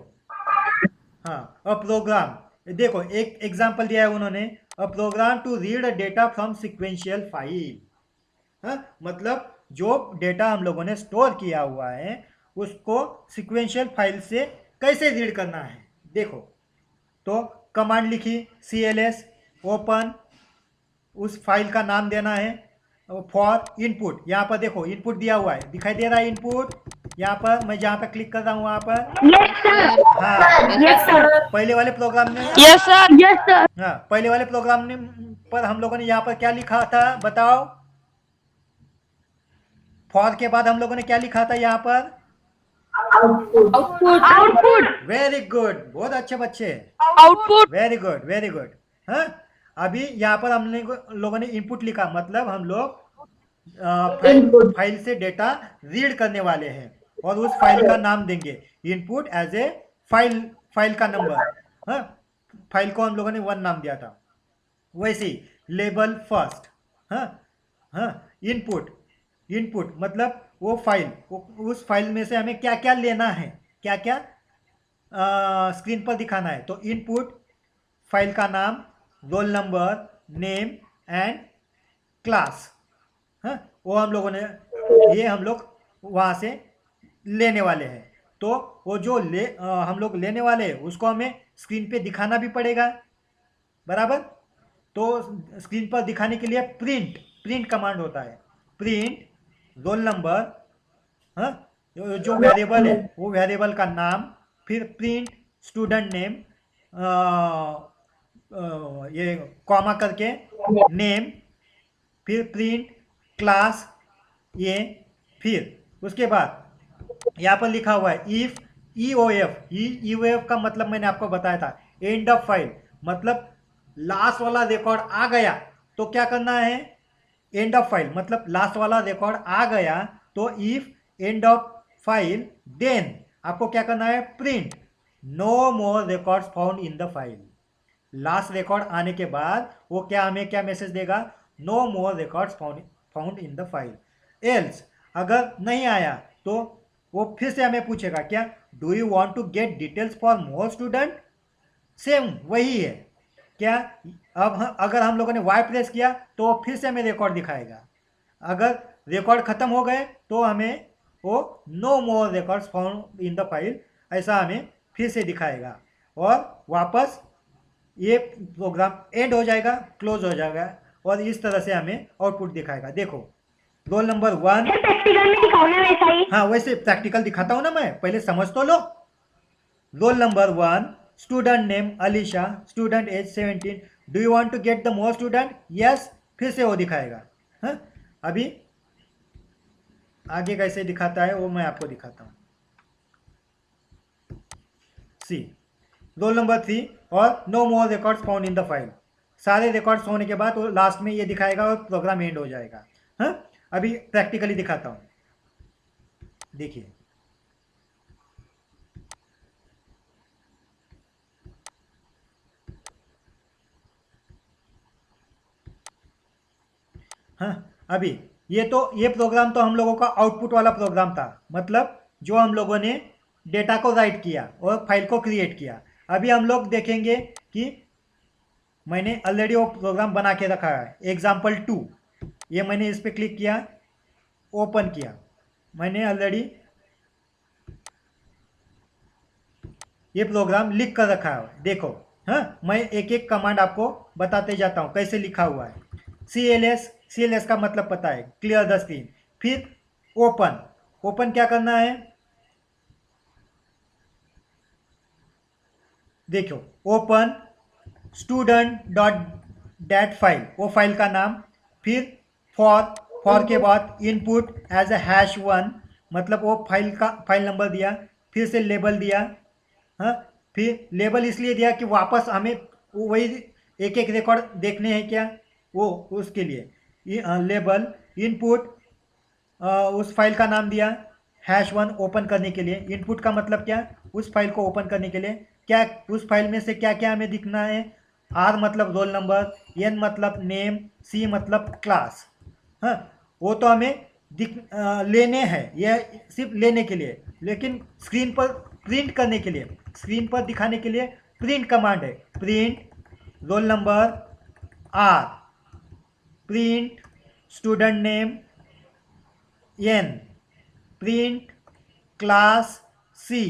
हाँ, अ प्रोग्राम, देखो एक एग्जांपल दिया है उन्होंने, a program to read data from sequential file. हाँ, मतलब जो डेटा हम लोगों ने स्टोर किया हुआ है उसको सिक्वेंशियल फाइल से कैसे रीड करना है। देखो, तो कमांड लिखी cls ओपन, उस फाइल का नाम देना है फॉर इनपुट। यहाँ पर देखो इनपुट दिया हुआ है, दिखाई दे रहा है इनपुट। यहाँ पर मैं जहाँ पे क्लिक कर रहा हूँ वहाँ पर, यस सर, हाँ, यस सर, पहले वाले प्रोग्राम में, यस सर, यस सर, हाँ, पहले वाले प्रोग्राम ने पर हम लोगों ने यहाँ पर क्या लिखा था बताओ? फॉर के बाद हम लोगों ने क्या लिखा था यहाँ पर? आउटपुट, वेरी गुड, बहुत अच्छे बच्चे, output, very good, very good. हाँ, अभी यहाँ पर हमने लोगों ने इनपुट लिखा, मतलब हम लोग फाइल से डेटा रीड करने वाले हैं और उस फाइल का नाम देंगे इनपुट एज ए फाइल का नंबर। हाँ, फाइल को हम लोगों ने 1 नाम दिया था। वैसे ही लेबल फर्स्ट। हाँ हाँ, इनपुट मतलब वो फाइल, उस फाइल में से हमें क्या क्या लेना है, क्या क्या स्क्रीन पर दिखाना है। तो इनपुट फाइल का नाम, role number, name and class. हाँ, वो हम लोगों ने, ये हम लोग वहाँ से लेने वाले हैं। तो वो जो हम लोग लेने वाले हैं उसको हमें स्क्रीन पे दिखाना भी पड़ेगा, बराबर। तो स्क्रीन पर दिखाने के लिए प्रिंट कमांड होता है। प्रिंट रोल नंबर, हाँ, जो वेरिएबल है वो वेरिएबल का नाम, फिर प्रिंट स्टूडेंट नेम, ये कॉमा करके नेम, फिर प्रिंट क्लास, ये फिर उसके बाद यहाँ पर लिखा हुआ है इफ ईओएफ का मतलब मैंने आपको बताया था, एंड ऑफ फाइल, मतलब लास्ट वाला रिकॉर्ड आ गया तो क्या करना है? एंड ऑफ फाइल मतलब लास्ट वाला रिकॉर्ड आ गया तो if end of file then आपको क्या करना है? Print no more records found in the file. Last record आने के बाद वो क्या हमें क्या मैसेज देगा? No more records found in the file. Else अगर नहीं आया तो वो फिर से हमें पूछेगा क्या? Do you want to get details for more student? Same वही है क्या? अब अगर हम लोगों ने वाई प्रेस किया तो फिर से हमें रिकॉर्ड दिखाएगा। अगर रिकॉर्ड खत्म हो गए तो हमें वो no more records found in the file ऐसा हमें फिर से दिखाएगा और वापस ये प्रोग्राम एंड हो जाएगा, क्लोज हो जाएगा और इस तरह से हमें आउटपुट दिखाएगा। देखो, रोल नंबर 1, प्रैक्टिकल में दिखाओ ना वैसा ही। हाँ वैसे प्रैक्टिकल दिखाता हूँ ना मैं, पहले समझ तो लो। Roll number 1, student name Alisha, student age 17, do you want to get the more student? Yes, फिर से वो दिखाएगा। हाँ, अभी आगे कैसे दिखाता है वो मैं आपको दिखाता हूँ। सी रोल नंबर 3 और no more records found in the file, सारे रिकॉर्ड्स होने के बाद वो लास्ट में ये दिखाएगा और प्रोग्राम एंड हो जाएगा। हाँ, अभी प्रैक्टिकली दिखाता हूँ, देखिए। हाँ, अभी ये प्रोग्राम तो हम लोगों का आउटपुट वाला प्रोग्राम था, मतलब जो हम लोगों ने डेटा को राइट किया और फाइल को क्रिएट किया। अभी हम लोग देखेंगे कि मैंने ऑलरेडी वो प्रोग्राम बना के रखा है, example2। ये मैंने इस पर क्लिक किया, ओपन किया, मैंने ऑलरेडी ये प्रोग्राम लिख कर रखा है। देखो, हाँ, मैं एक एक कमांड आपको बताते जाता हूँ कैसे लिखा हुआ है। CLS का मतलब पता है, क्लियर द स्क्रीन। फिर ओपन क्या करना है? देखो, ओपन student.dat फाइल, वो फाइल का नाम। फिर फॉर के बाद इनपुट एज ए #1, मतलब वो फाइल नंबर दिया। फिर से लेबल दिया। हाँ, फिर लेबल इसलिए दिया कि वापस हमें वही एक एक रिकॉर्ड देखने हैं क्या, वो उसके लिए लेबल इनपुट, उस फाइल का नाम दिया, #1 ओपन करने के लिए। इनपुट का मतलब क्या, उस फाइल को ओपन करने के लिए क्या उस फाइल में से क्या क्या हमें दिखना है। R मतलब रोल नंबर, N मतलब नेम, C मतलब क्लास। हाँ, वो तो हमें लेने हैं, यह सिर्फ लेने के लिए। लेकिन स्क्रीन पर प्रिंट करने के लिए, स्क्रीन पर दिखाने के लिए प्रिंट कमांड है। Print roll number R, print student name N, print class C।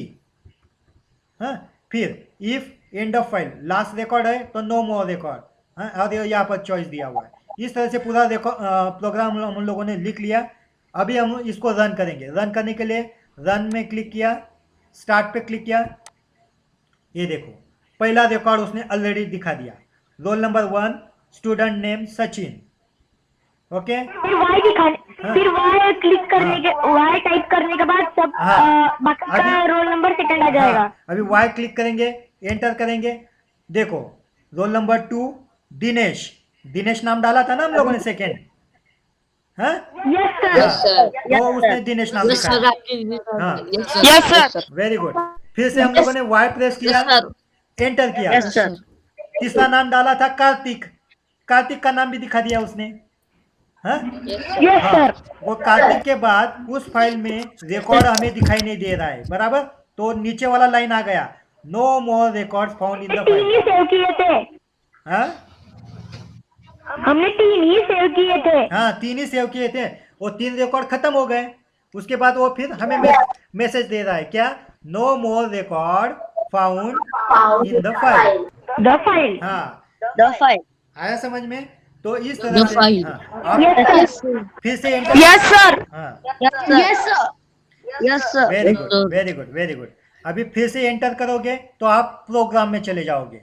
हाँ, फिर if end of file, last record है तो नो मोर रिकॉर्ड। हाँ, और यहाँ पर चॉइस दिया हुआ है। इस तरह से पूरा प्रोग्राम हम लोगों ने लिख लिया। अभी हम इसको रन करेंगे। रन करने के लिए रन में क्लिक किया, स्टार्ट पे क्लिक किया। ये देखो, पहला रिकॉर्ड उसने ऑलरेडी दिखा दिया, role number 1, student name Sachin. Okay, फिर वाई दिखाने, फिर वाई क्लिक करने के, वाई टाइप करने के बाद सब हाँ, बाकी का रोल नंबर सेकंड आ जाएगा। हाँ, अभी वाई क्लिक करेंगे, एंटर करेंगे। देखो, रोल नंबर 2 दिनेश, दिनेश नाम डाला था ना हम लोगों ने सेकंड। हाँ, यस सर। यस सर, तो उसने दिनेश नाम दिखाया। हाँ, यस सर, वेरी गुड। फिर से हम लोगों ने वाई प्रेस किया, एंटर किया। Yes sir. तीसरा नाम डाला था कार्तिक, कार्तिक का नाम भी दिखा दिया उसने। हाँ, यस सर। वो कार्तिक के बाद उस फाइल में रिकॉर्ड हमें दिखाई नहीं दे रहा है, बराबर। तो नीचे वाला लाइन आ गया, no more record found in the तीन ही फाइल। सेव किए थे, हाँ, हमने 3 ही सेव किए थे। हाँ, 3 ही सेव किए थे, वो 3 रिकॉर्ड खत्म हो गए। उसके बाद वो फिर हमें मैसेज दे रहा है क्या, no more record found in the file. The file. हाँ, The file. आया समझ में। तो इस तरह से file. हाँ, आप यस सर। फिर से एंटर। Yes sir. हाँ, Yes sir. Yes sir. Very good, very good, very good. अभी फिर से एंटर करोगे तो आप प्रोग्राम में चले जाओगे,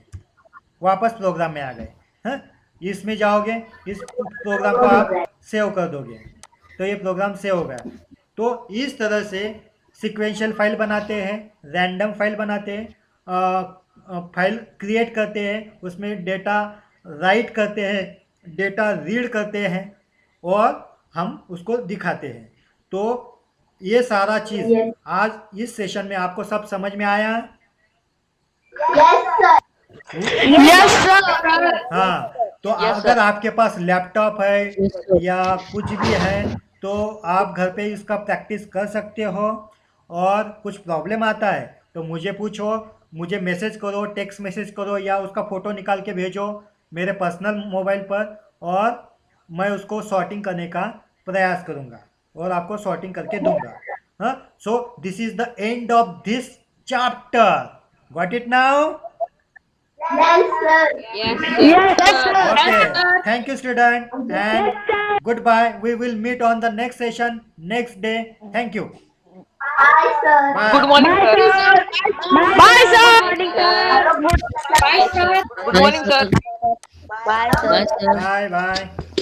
वापस प्रोग्राम में आ गए। हाँ, इसमें जाओगे, इस प्रोग्राम को आप सेव कर दोगे, तो ये प्रोग्राम सेव हो गया। तो इस तरह से सीक्वेंशियल फाइल बनाते हैं, रैंडम फाइल बनाते हैं, फाइल क्रिएट करते हैं, उसमें डेटा राइट करते हैं, डेटा रीड करते हैं, और हम उसको दिखाते हैं। तो ये सारा चीज़ आज इस सेशन में आपको सब समझ में आया। Yes sir. हाँ, तो अगर आपके पास लैपटॉप है या कुछ भी है तो आप घर पे इसका प्रैक्टिस कर सकते हो। और कुछ प्रॉब्लम आता है तो मुझे पूछो, मुझे मैसेज करो, टेक्स्ट मैसेज करो, या उसका फ़ोटो निकाल के भेजो मेरे पर्सनल मोबाइल पर, और मैं उसको सॉर्टिंग करने का प्रयास करूँगा और आपको सॉर्टिंग करके दूंगा। हाँ, so this is the end of this chapter. Got it now? Yes sir. Okay. Thank you, student, and goodbye. We will meet on the next session next day. Thank you. Bye. Good morning sir, bye sir. Good morning sir, Bye sir. Bye. Bye.